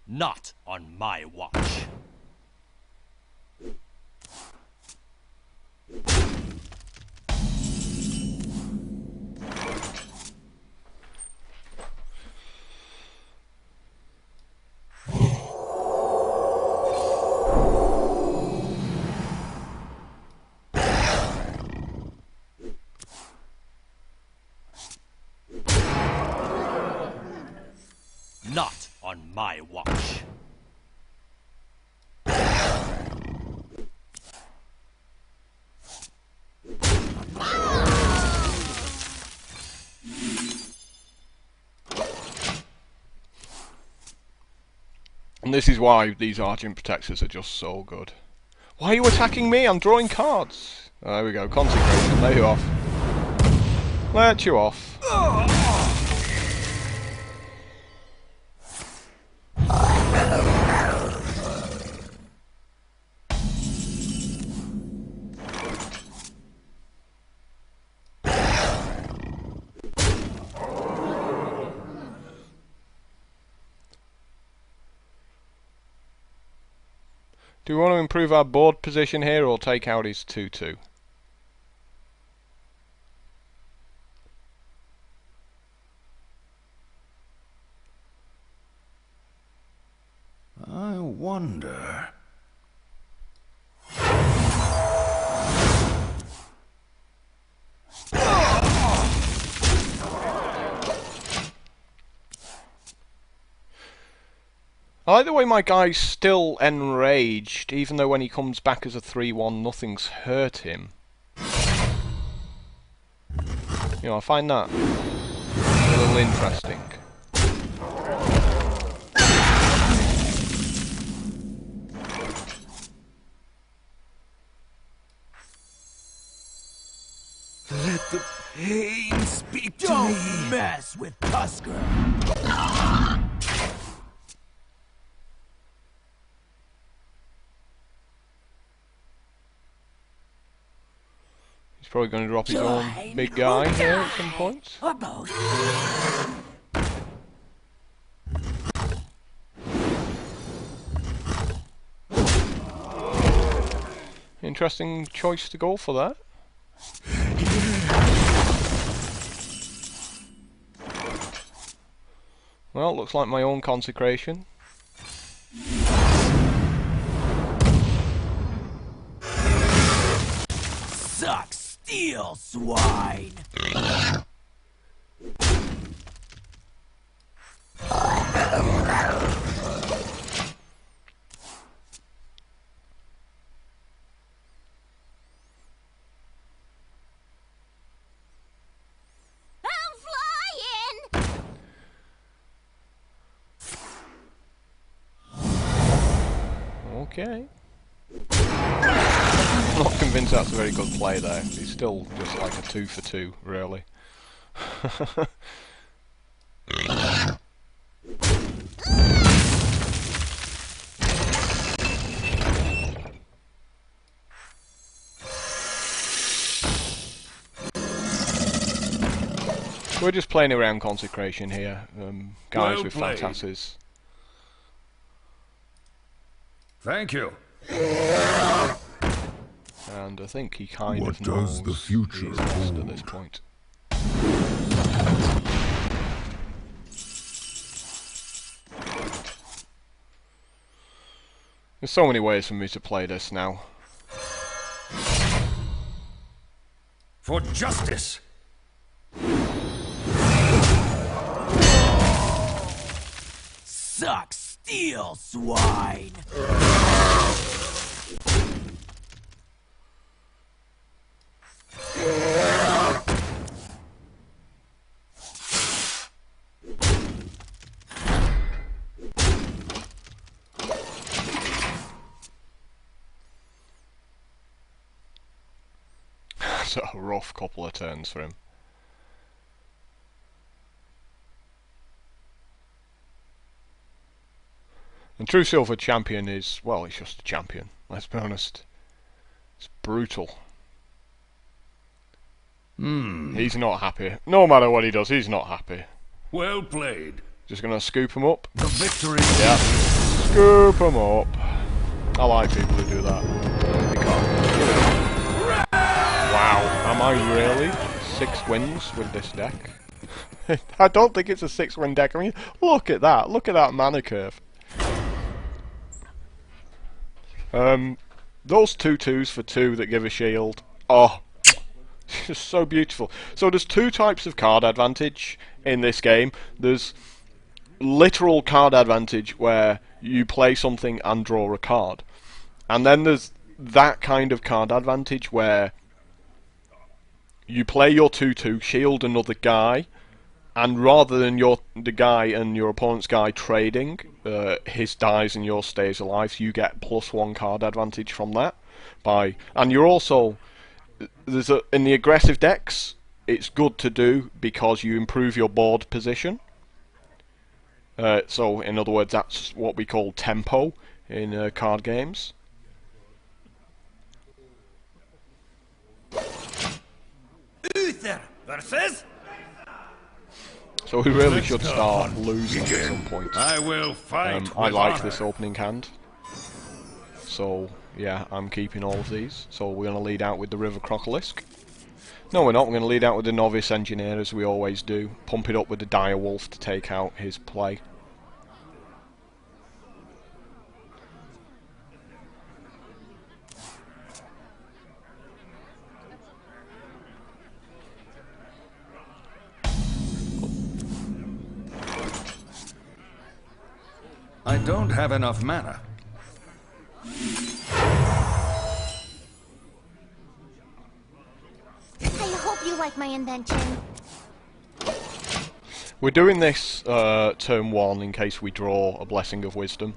Not on my watch. Not on my watch. And this is why these Argent Protectors are just so good. Why are you attacking me? I'm drawing cards. Oh, there we go, consecration, let you off. Let you off. Do we want to improve our board position here or take out his 2-2? I wonder. I like the way my guy's still enraged, even though when he comes back as a 3-1, nothing's hurt him. You know, I find that a little interesting. Let the pain speak to me. Don't mess with Tusker. He's probably going to drop his own big guy here at some point. Or both. Interesting choice to go for that. Well, looks like my own consecration. Suck steel, swine. Okay. I'm not convinced that's a very good play there. He's still just like a 2 for 2, really. We're just playing around consecration here, guys Well with played. Phantasys. Thank you. And I think he kind What of knows does the future he's lost at hold? this point. There's so many ways for me to play this now. For justice. Suck steel, swine. was a rough couple of turns for him. And True Silver Champion is, well, he's just a champion, let's be honest. It's brutal. He's not happy. No matter what he does, he's not happy. Well played. Just gonna scoop him up. The victory. Yeah. Scoop him up. I like people who do that. Because, you know. Wow, am I really 6 wins with this deck? I don't think it's a 6-win deck. I mean, look at that. Look at that mana curve. Those 2/2s for 2 that give a shield. Oh, just so beautiful. So there's 2 types of card advantage in this game. There's literal card advantage where you play something and draw a card. And then there's that kind of card advantage where you play your 2/2, shield another guy, and rather than the guy and your opponent's guy trading, his dies and yours stays alive, so you get +1 card advantage from that. And you're also, in the aggressive decks, it's good to do because you improve your board position. So in other words, that's what we call tempo in card games. Uther versus. So we really should start losing at some point. I will fight. I like honor. this opening hand. So yeah, I'm keeping all of these. So we're going to lead out with the River Crocolisk. No, we're not. We're going to lead out with the Novice Engineer as we always do. Pump it up with the Dire Wolf to take out his play. I don't have enough mana. I hope you like my invention. We're doing this turn 1 in case we draw a Blessing of Wisdom.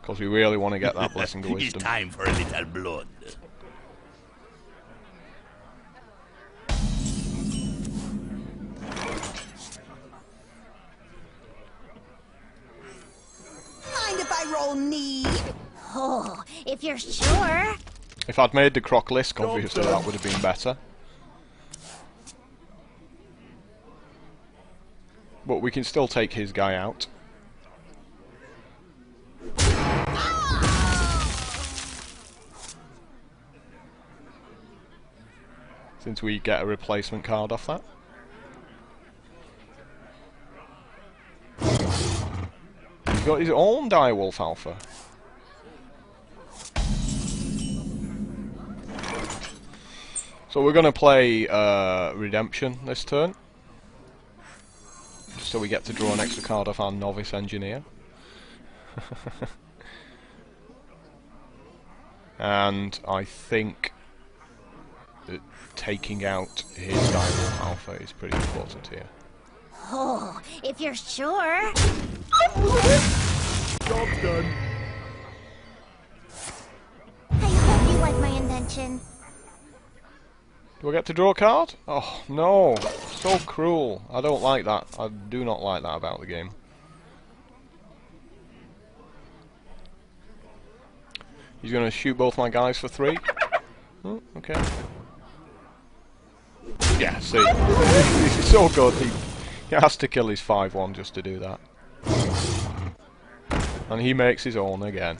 Because we really want to get that Blessing of Wisdom. It's time for a little blood. Mind if I roll need? Oh, if you're sure. If I'd made the Crocolisk, obviously that would have been better. But we can still take his guy out. Since we get a replacement card off that. He's got his own Direwolf Alpha. So we're going to play Redemption this turn. Just so we get to draw an extra card off our Novice Engineer. And I think that taking out his Direwolf Alpha is pretty important here. Oh, if you're sure. Job's done. I hope you like my invention. Do I get to draw a card? Oh, no. So cruel. I don't like that. I do not like that about the game. He's going to shoot both my guys for 3. Oh, okay. Yeah, see. He's so good. He has to kill his 5/1 just to do that. And he makes his own again.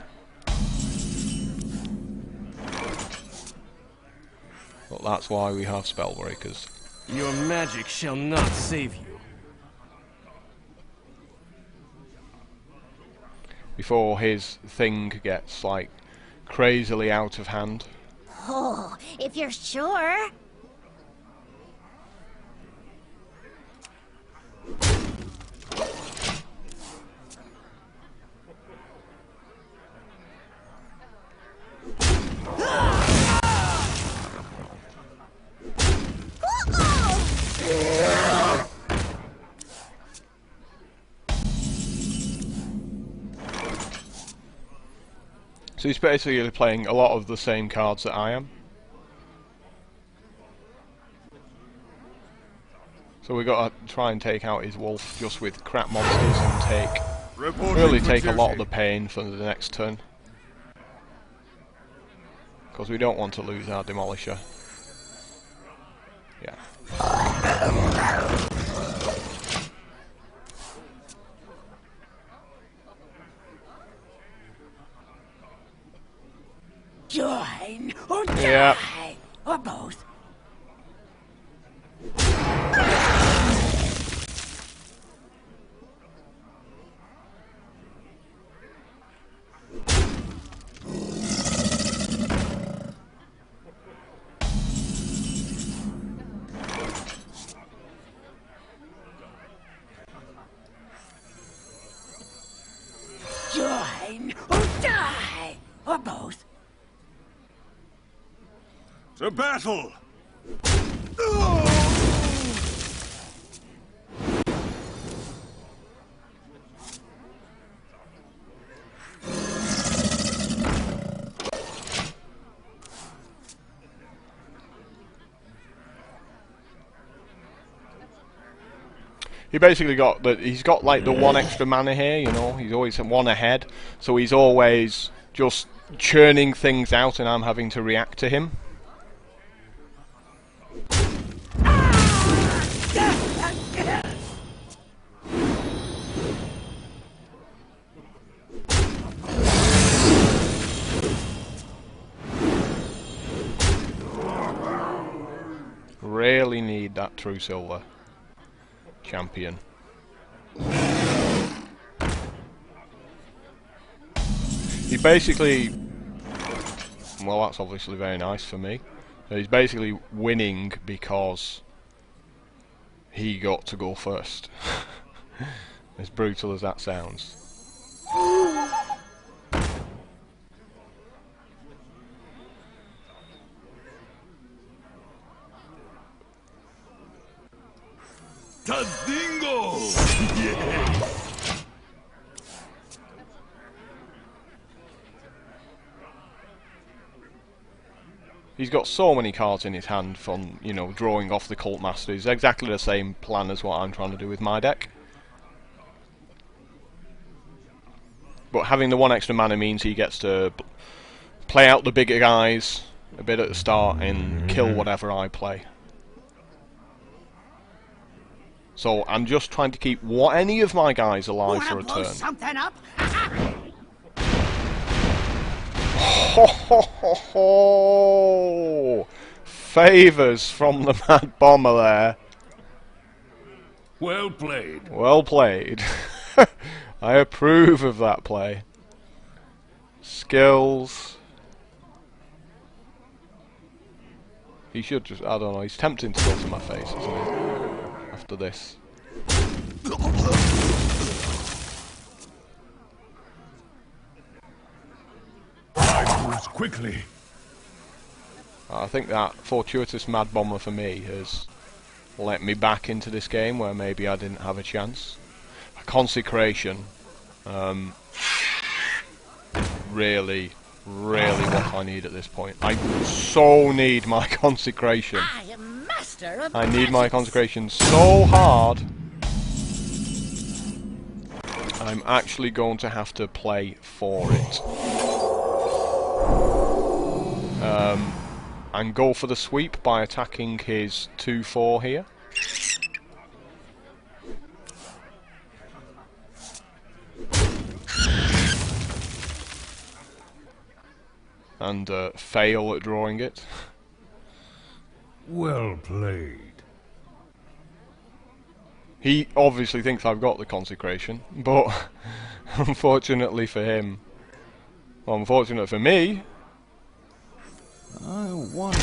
But that's why we have Spellbreakers. Your magic shall not save you. Before his thing gets, like, crazily out of hand. Oh, if you're sure. So he's basically playing a lot of the same cards that I am. So we've got to try and take out his wolf just with crap monsters and really take a lot of the pain for the next turn. Because we don't want to lose our Demolisher. Yeah. Join or die, Yeah. or both. Join or die, or both. To battle! He basically got the, he's got like the one extra mana here, you know, he's always one ahead, so he's always just churning things out and I'm having to react to him. Really need that true silver champion. He basically, well, that's obviously very nice for me. He's basically winning because he got to go first. As brutal as that sounds. Tadingo! He's got so many cards in his hand from, you know, drawing off the Cult Master. It's exactly the same plan as what I'm trying to do with my deck. But having the one extra mana means he gets to play out the bigger guys a bit at the start and kill whatever I play. So I'm just trying to keep any of my guys alive for a turn. Something up? Ho ho ho ho! Favours from the Mad Bomber there. Well played. Well played. I approve of that play. Skills. He should just, I don't know, he's tempting to go to my face, isn't he? After this. I moves quickly. I think that fortuitous Mad Bomber for me has let me back into this game where maybe I didn't have a chance. A consecration. Really what I need at this point. I so need my consecration. I am master of I need my consecration so hard. I'm actually going to have to play for it. And go for the sweep by attacking his 2/4 here. And fail at drawing it. Well played. He obviously thinks I've got the consecration, but unfortunately for him, well, unfortunate for me, I wonder.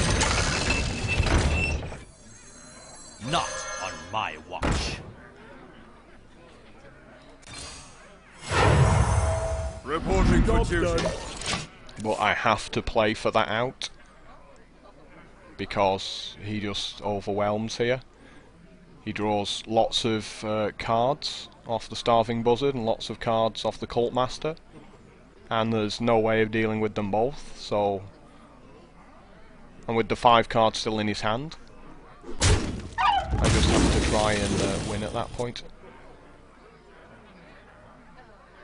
Not on my watch. Reporting for duty. but I have to play for that out because he just overwhelms here. He draws lots of cards off the Starving Buzzard and lots of cards off the Cult Master, and there's no way of dealing with them both, so... And with the 5 cards still in his hand, I just have to try and win at that point.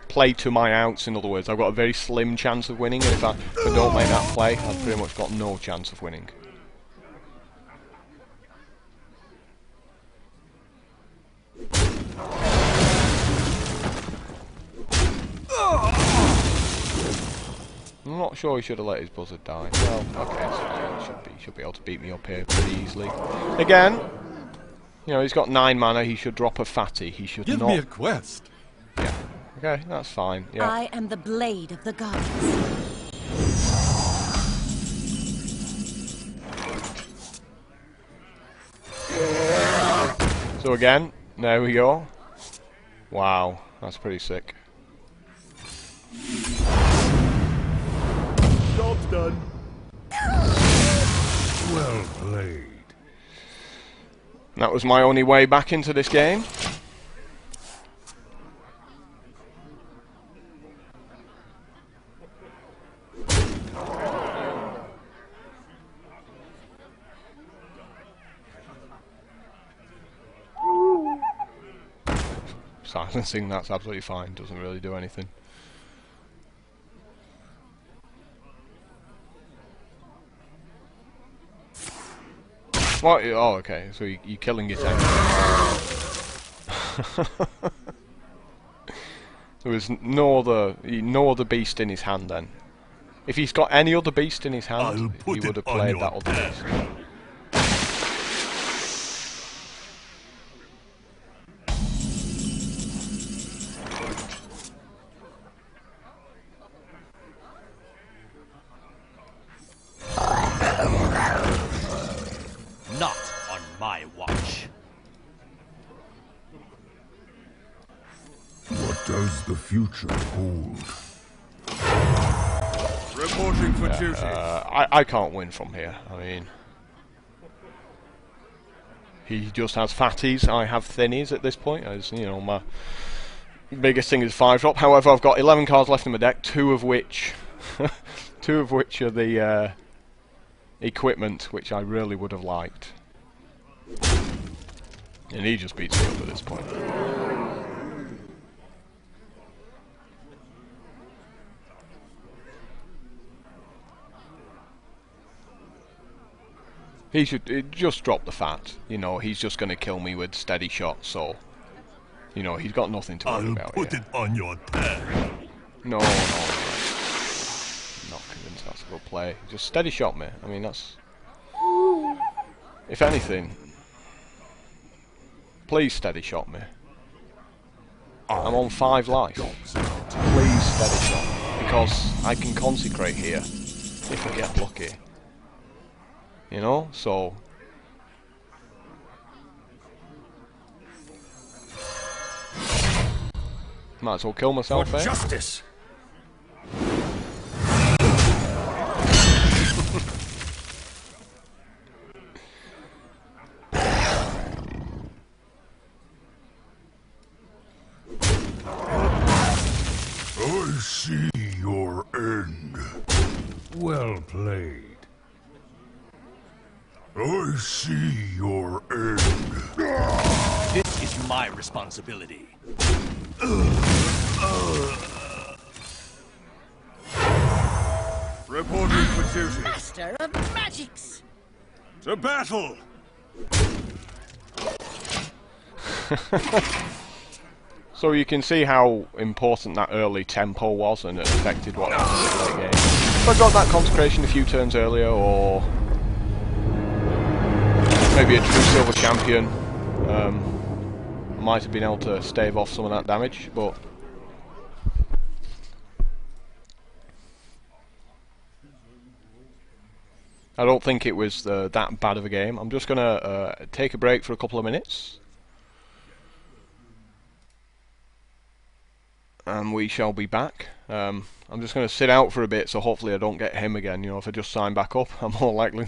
Play to my outs, in other words. I've got a very slim chance of winning, and if I don't make that play, I've pretty much got no chance of winning. I'm not sure he should have let his buzzard die. Well, okay, it's fine. He should be able to beat me up here pretty easily. Again, you know, he's got 9 mana. He should drop a fatty. He should Give not. me a quest. Yeah. Okay, that's fine. Yeah. I am the blade of the gods. So again, there we go. Wow, that's pretty sick. Job's done. Well played. That was my only way back into this game. Silencing, that's absolutely fine, doesn't really do anything. What? Oh, okay, so you're killing it anyway. There was no other beast in his hand then. If he's got any other beast in his hand, he would have played that other beast. Not on my watch. What does the future hold? Reporting for duty. I can't win from here. I mean, he just has fatties. I have thinnies at this point. As you know, my biggest thing is 5-drop. However, I've got 11 cards left in my deck, 2 of which are the equipment, which I really would have liked. And he just beats me up at this point. He should just drop the fat. You know, he's just going to kill me with steady shots, so... You know, he's got nothing to worry about put here. it on your tab. No. I'm not convinced that's a good play. Just steady shot me. I mean, that's... If anything... Please steady shot me. I'm on 5 life. Please steady shot me. Because I can consecrate here. If I get lucky. You know, so... Might as well kill myself, eh? Justice! I see your end. Well played. I see your end. This is my responsibility. Reporting for duty. Master of magics. To battle. So you can see how important that early tempo was, and it affected what happened in the late game. If I got that consecration a few turns earlier, or maybe a true silver champion, might have been able to stave off some of that damage, but I don't think it was that bad of a game. I'm just gonna take a break for a couple of minutes, and we shall be back. I'm just going to sit out for a bit, so hopefully I don't get him again. You know, if I just sign back up, I'm more likely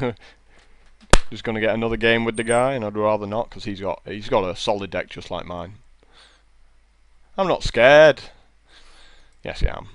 just going to get another game with the guy, and I'd rather not, because he's got a solid deck just like mine. I'm not scared. Yes, I am.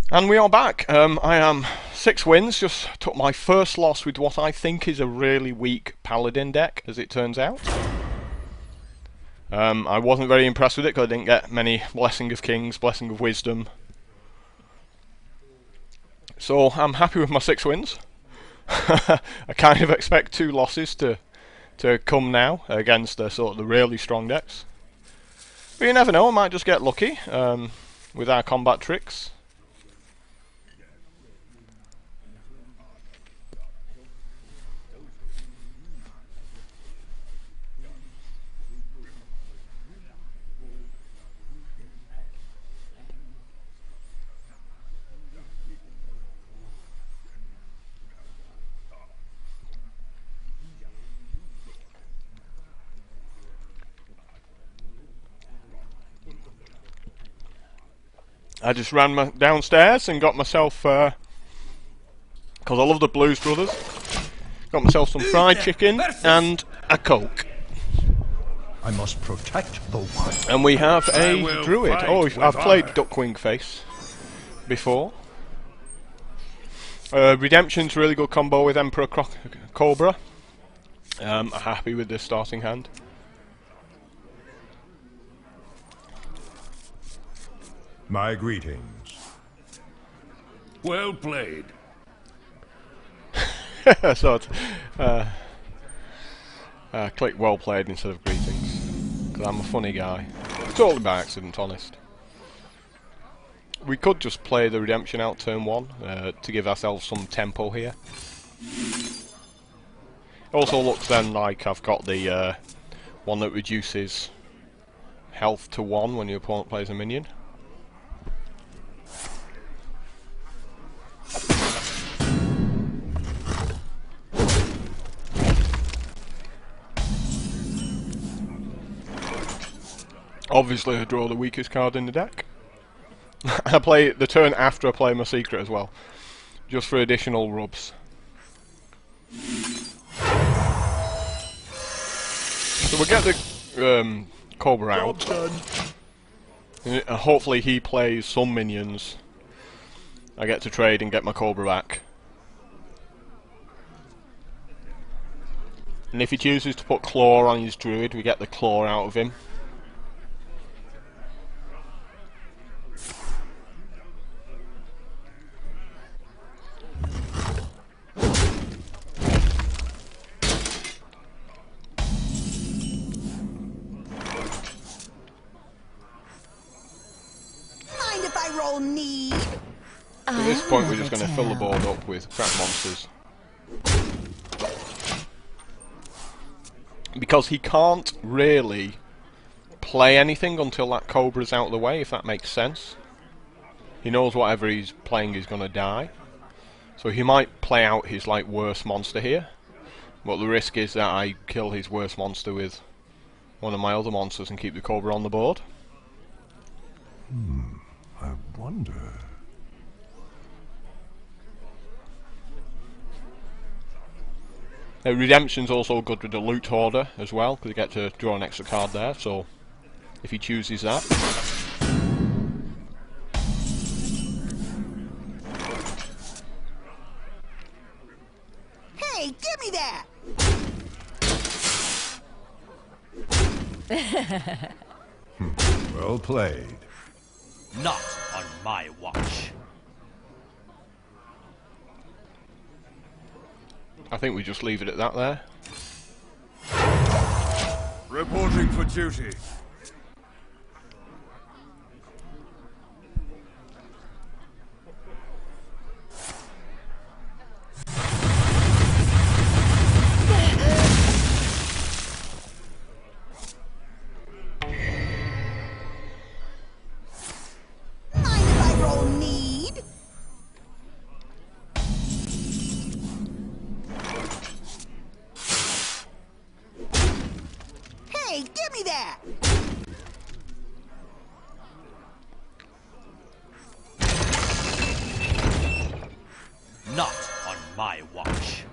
And we are back. I am 6 wins, just took my first loss with what I think is a really weak Paladin deck, as it turns out. I wasn't very impressed with it because I didn't get many Blessing of Kings, Blessing of Wisdom. So I'm happy with my 6 wins. I kind of expect 2 losses to come now against sort of the really strong decks. But you never know, I might just get lucky with our combat tricks. I just ran downstairs and got myself, because I love the Blues Brothers, got myself some fried chicken and a Coke. I must protect the one. And we have a druid. Oh, I've played Duckwing Face before. Redemption's really good combo with Emperor Cobra. I'm happy with this starting hand. My greetings. Well played. So click well played instead of greetings, because I'm a funny guy. Totally by accident, honest. We could just play the redemption out turn 1 to give ourselves some tempo here. Also looks then like I've got the one that reduces health to 1 when your opponent plays a minion. Obviously I draw the weakest card in the deck. I play the turn after I play my secret as well, just for additional rubs. So we'll get the Cobra out. Hopefully he plays some minions. I get to trade and get my Cobra back. And if he chooses to put Claw on his druid, we get the Claw out of him. At this point we're just going to fill the board up with crap monsters. Because he can't really play anything until that Cobra's out of the way, if that makes sense. He knows whatever he's playing is going to die. So he might play out his worst monster here. But the risk is that I kill his worst monster with one of my other monsters and keep the Cobra on the board. I wonder. Redemption's also good with the Loot Hoarder as well, because you get to draw an extra card there, so if he chooses that. Hey, give me that! Well played. Not on my watch. I think we just leave it at that there. Reporting for duty. Not on my watch.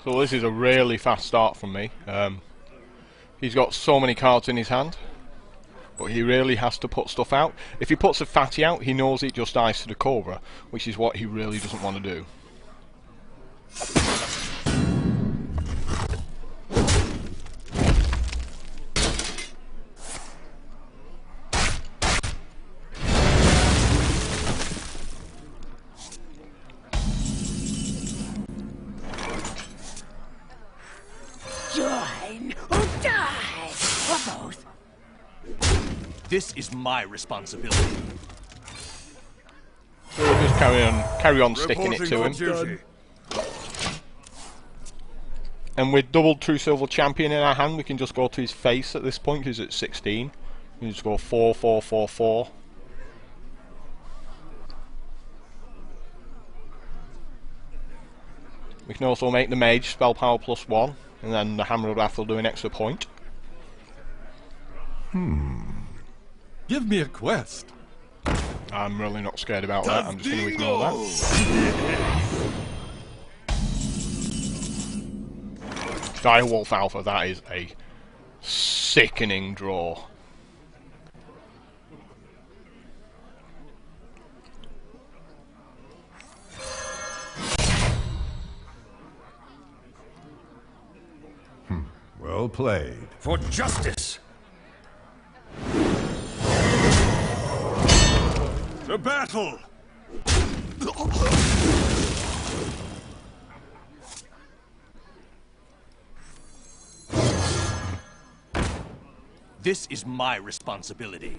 So this is a really fast start from me. He's got so many cards in his hand. but he really has to put stuff out. If he puts a fatty out, he knows it just dies to the Cobra, which is what he really doesn't want to do. Join or die, or both. This is my responsibility. So we'll just carry on sticking it to him. And with double True Silver Champion in our hand, we can just go to his face at this point. He's at 16. We can just go 4, 4, 4, 4. We can also make the Mage spell power +1, and then the Hammer of Wrath will do an extra point. Give me a quest. I'm really not scared about that. I'm just going to ignore that. Direwolf Alpha, that is a sickening draw. Well played. For justice! To battle! This is my responsibility.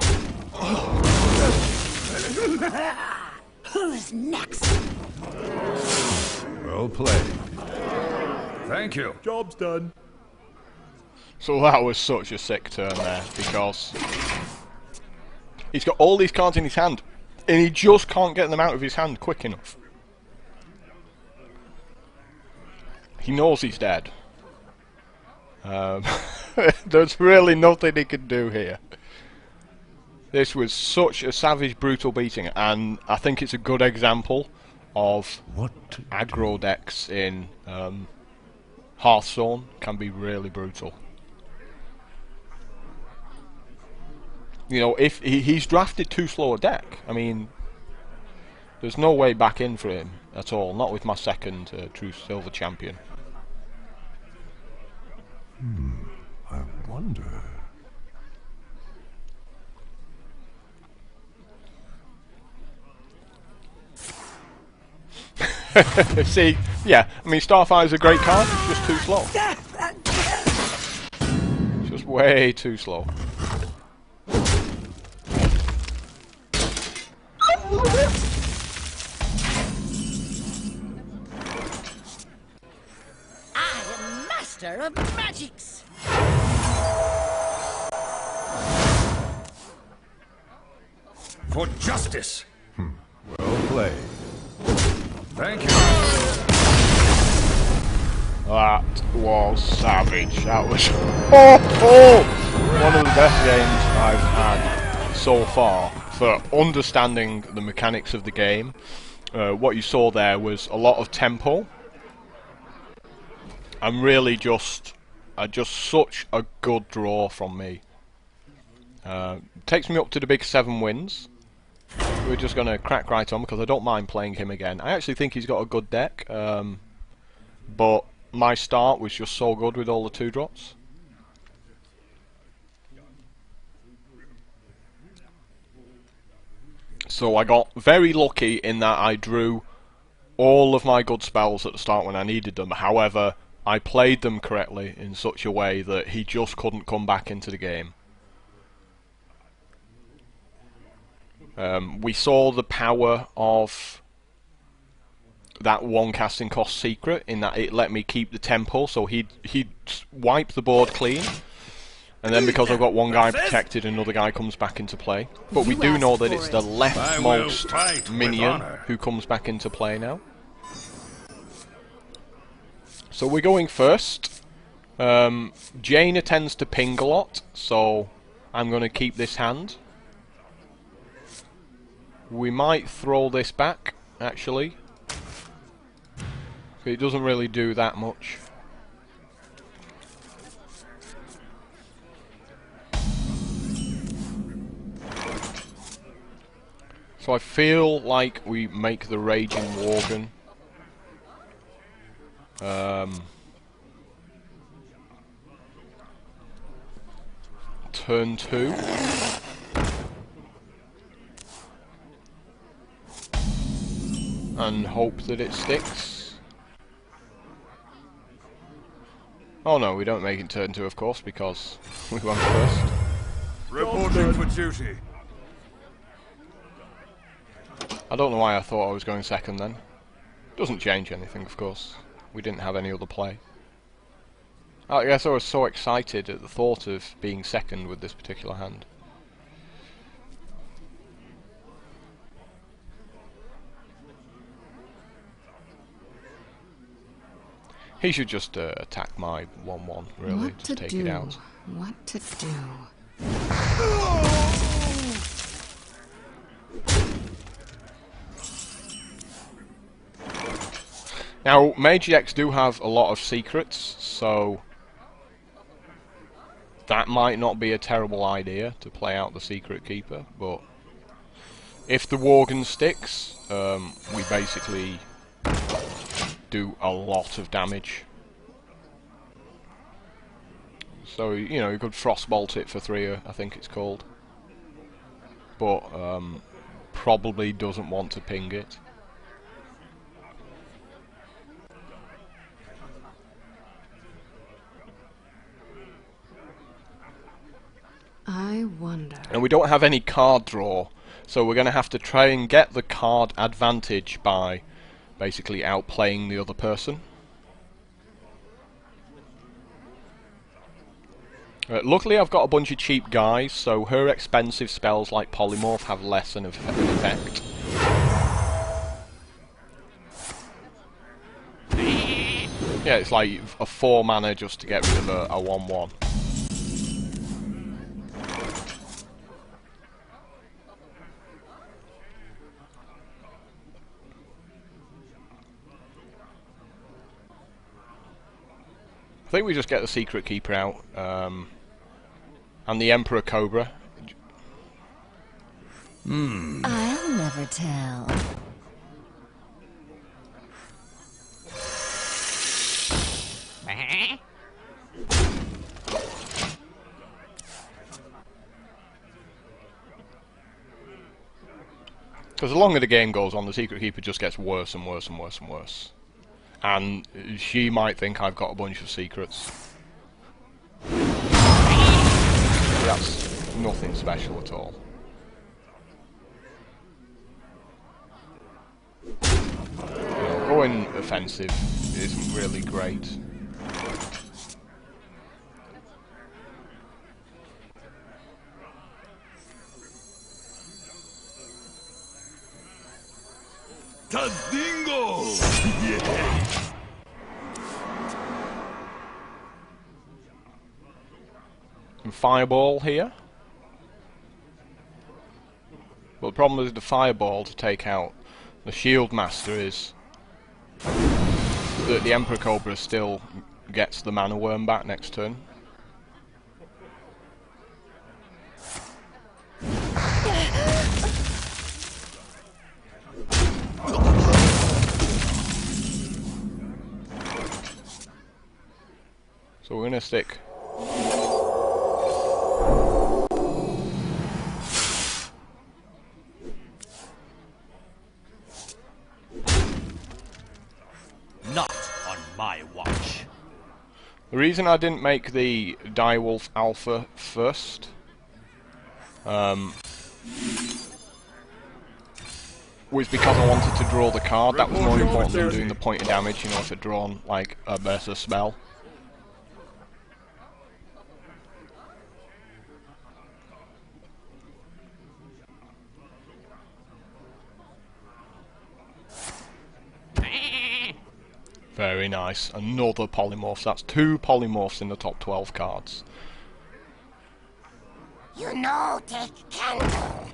Who's next? Well played. Thank you. Job's done. So that was such a sick turn there, because he's got all these cards in his hand, and he just can't get them out of his hand quick enough. He knows he's dead. There's really nothing he can do here. This was such a savage, brutal beating, and I think it's a good example of aggro decks in Hearthstone can be really brutal. You know, if he's drafted too slow a deck, I mean, there's no way back in for him at all. Not with my second True Silver Champion. I wonder. See, yeah, I mean, Starfire's a great card, it's just too slow. It's just way too slow. I am master of magics. For justice! Well played. Thank you. That was savage. That was one of the best games I've had so far for understanding the mechanics of the game. What you saw there was a lot of tempo. And really just such a good draw from me. Takes me up to the big 7 wins. We're just going to crack right on because I don't mind playing him again. I actually think he's got a good deck, but my start was just so good with all the 2-drops. So I got very lucky in that I drew all of my good spells at the start when I needed them. However, I played them correctly in such a way that he just couldn't come back into the game. We saw the power of that 1 casting cost secret in that it let me keep the tempo, so he'd wipe the board clean, and then because I've got one guy protected, another guy comes back into play. But we do know that it's the leftmost minion who comes back into play now. So we're going first. Jaina tends to ping a lot, so I'm going to keep this hand. We might throw this back, actually. It doesn't really do that much. So I feel like we make the Raging Worgen. Turn 2. And hope that it sticks. Oh no, we don't make it turn 2 of course, because we went first. Reporting for duty. I don't know why I thought I was going second then. Doesn't change anything, of course. We didn't have any other play. I guess I was so excited at the thought of being second with this particular hand. He should just attack my 1-1, really, to take it out. What to do? Now, Mage decks do have a lot of secrets, so that might not be a terrible idea to play out the Secret Keeper, but if the Worgen sticks, we basically do a lot of damage. So, you know, you could Frostbolt it for 3, I think it's called. But, probably doesn't want to ping it. I wonder. And we don't have any card draw, so we're going to have to try and get the card advantage by basically outplaying the other person. Luckily I've got a bunch of cheap guys, so her expensive spells like Polymorph have less of an effect. Yeah, it's like a 4 mana just to get rid of a 1-1. I think we just get the Secret Keeper out, and the Emperor Cobra. I'll never tell. Because the longer the game goes on, the Secret Keeper just gets worse and worse and worse and worse. And she might think I've got a bunch of secrets. But that's nothing special at all. Going offensive isn't really great. Tadingo! Yeah. And Fireball here. But the problem with the Fireball to take out the Shield Master is that the Emperor Cobra still gets the Mana Worm back next turn. So we're gonna stick. Not on my watch. The reason I didn't make the Direwolf Alpha first was because I wanted to draw the card. That was more important than doing the point of damage, you know, if I'd drawn like a better spell. Very nice. Another polymorph. That's 2 polymorphs in the top 12 cards. You know, take candle.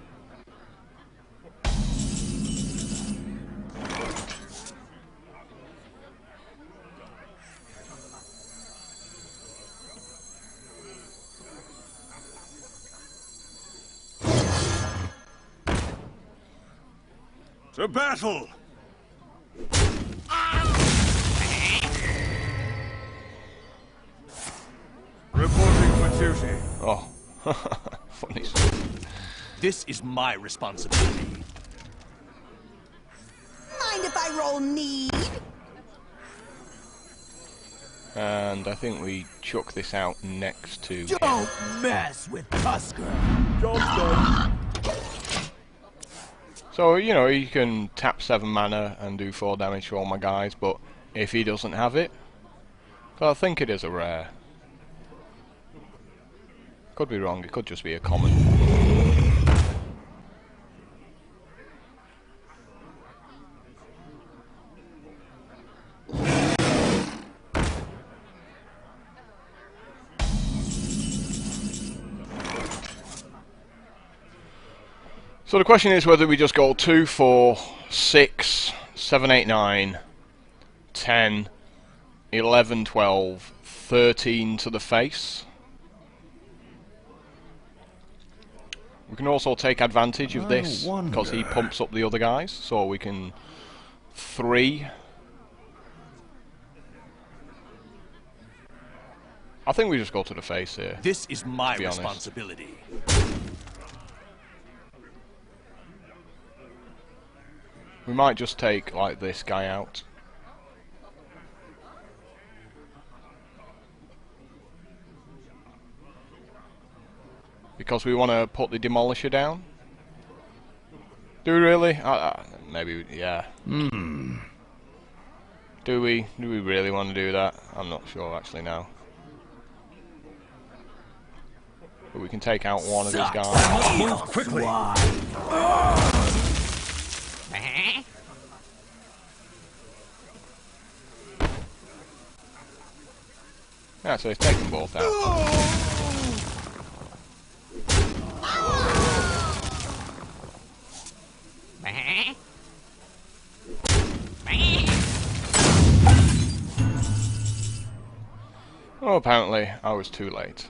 To battle! Reporting for duty. Oh, funny stuff. This is my responsibility. Mind if I roll need? And I think we chuck this out next to him. Don't mess with Tusker. So, you know, he can tap 7 mana and do 4 damage to all my guys, but if he doesn't have it, 'cause I think it is a rare. Could be wrong, it could just be a common. So the question is whether we just go 2, 4, 6, 7, 8, 9, 10, 11, 12, 13 to the face. We can also take advantage of this because he pumps up the other guys, so we can 3. I think we just go to the face here. This is my responsibility. We might just take like this guy out. Because we want to put the Demolisher down? Do we really? Maybe, yeah. Do we really want to do that? I'm not sure actually now. But we can take out one of these guys. Move quickly! Yeah, so he's taken both out. Oh, apparently I was too late.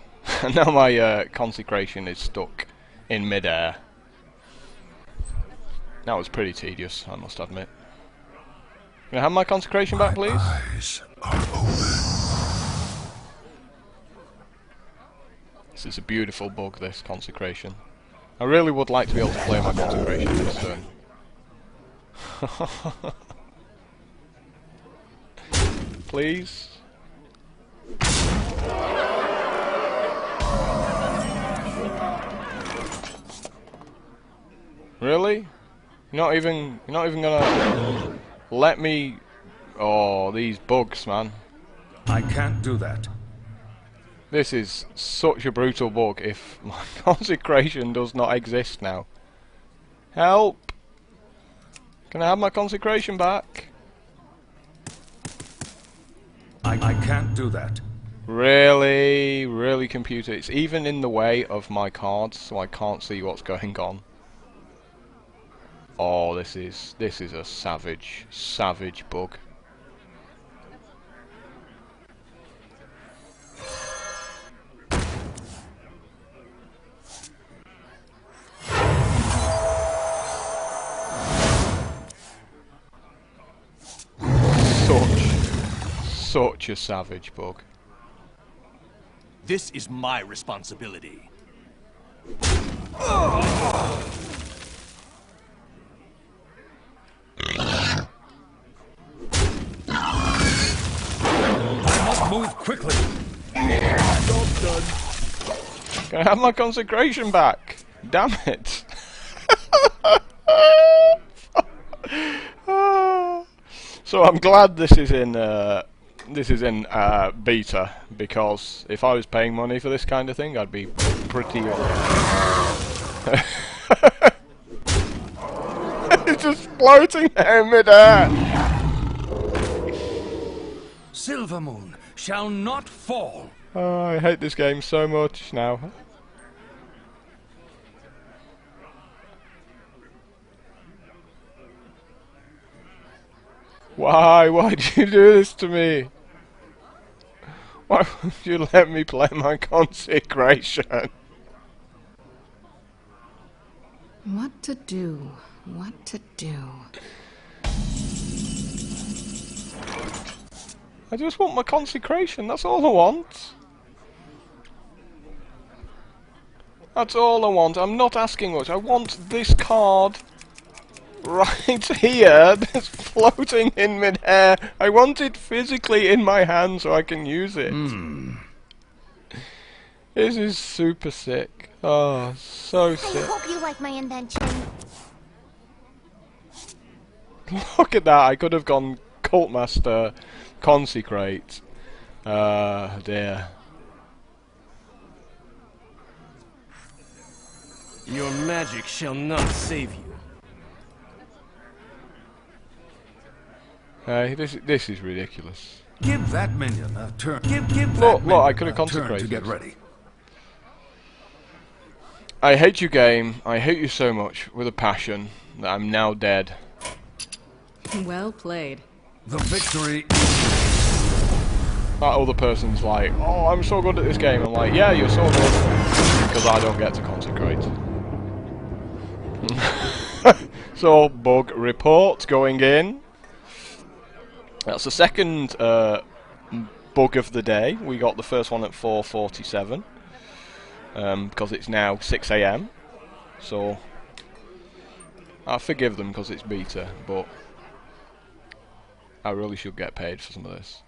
Now my consecration is stuck in mid-air. That was pretty tedious, I must admit. Can I have my consecration back, please? Eyes are open. This is a beautiful bug, this consecration. I really would like to be able to play my consecration this turn. Please? Really? You're not even gonna let me... Oh, these bugs, man. I can't do that. This is such a brutal bug if my consecration does not exist now. Help! Can I have my consecration back? I can't do that. Really? Really, computer? It's even in the way of my cards, so I can't see what's going on. Oh, this is a savage bug. Such a savage bug. This is my responsibility. Move quickly. Can I have my consecration back? Damn it. So I'm glad this is in beta, because if I was paying money for this kind of thing, I'd be pretty It's just floating there in mid-air. Silvermoon shall not fall. Oh, I hate this game so much now. Why? Why did you do this to me? Why would you let me play my consecration? What to do? what to do. I just want my consecration, that's all I want. That's all I want. I'm not asking much. I want this card right here that's floating in mid-air. I want it physically in my hand so I can use it. This is super sick. Oh, so sick. I hope you like my invention. Look at that. I could have gone Cultmaster, Consecrate. Dear. Your magic shall not save you. Hey, this is ridiculous. Give that minion a turn. Give Look, that look, I minion could have a turn consecrated. to get ready. I hate you, game. I hate you so much with a passion that I'm now dead. Well played. The victory. That other person's like, oh, I'm so good at this game. I'm like, yeah, you're so good. Because I don't get to consecrate. So, bug report going in. That's the second bug of the day. We got the first one at 4:47. Because it's now 6 AM. So, I forgive them because it's beta, but I really should get paid for some of this.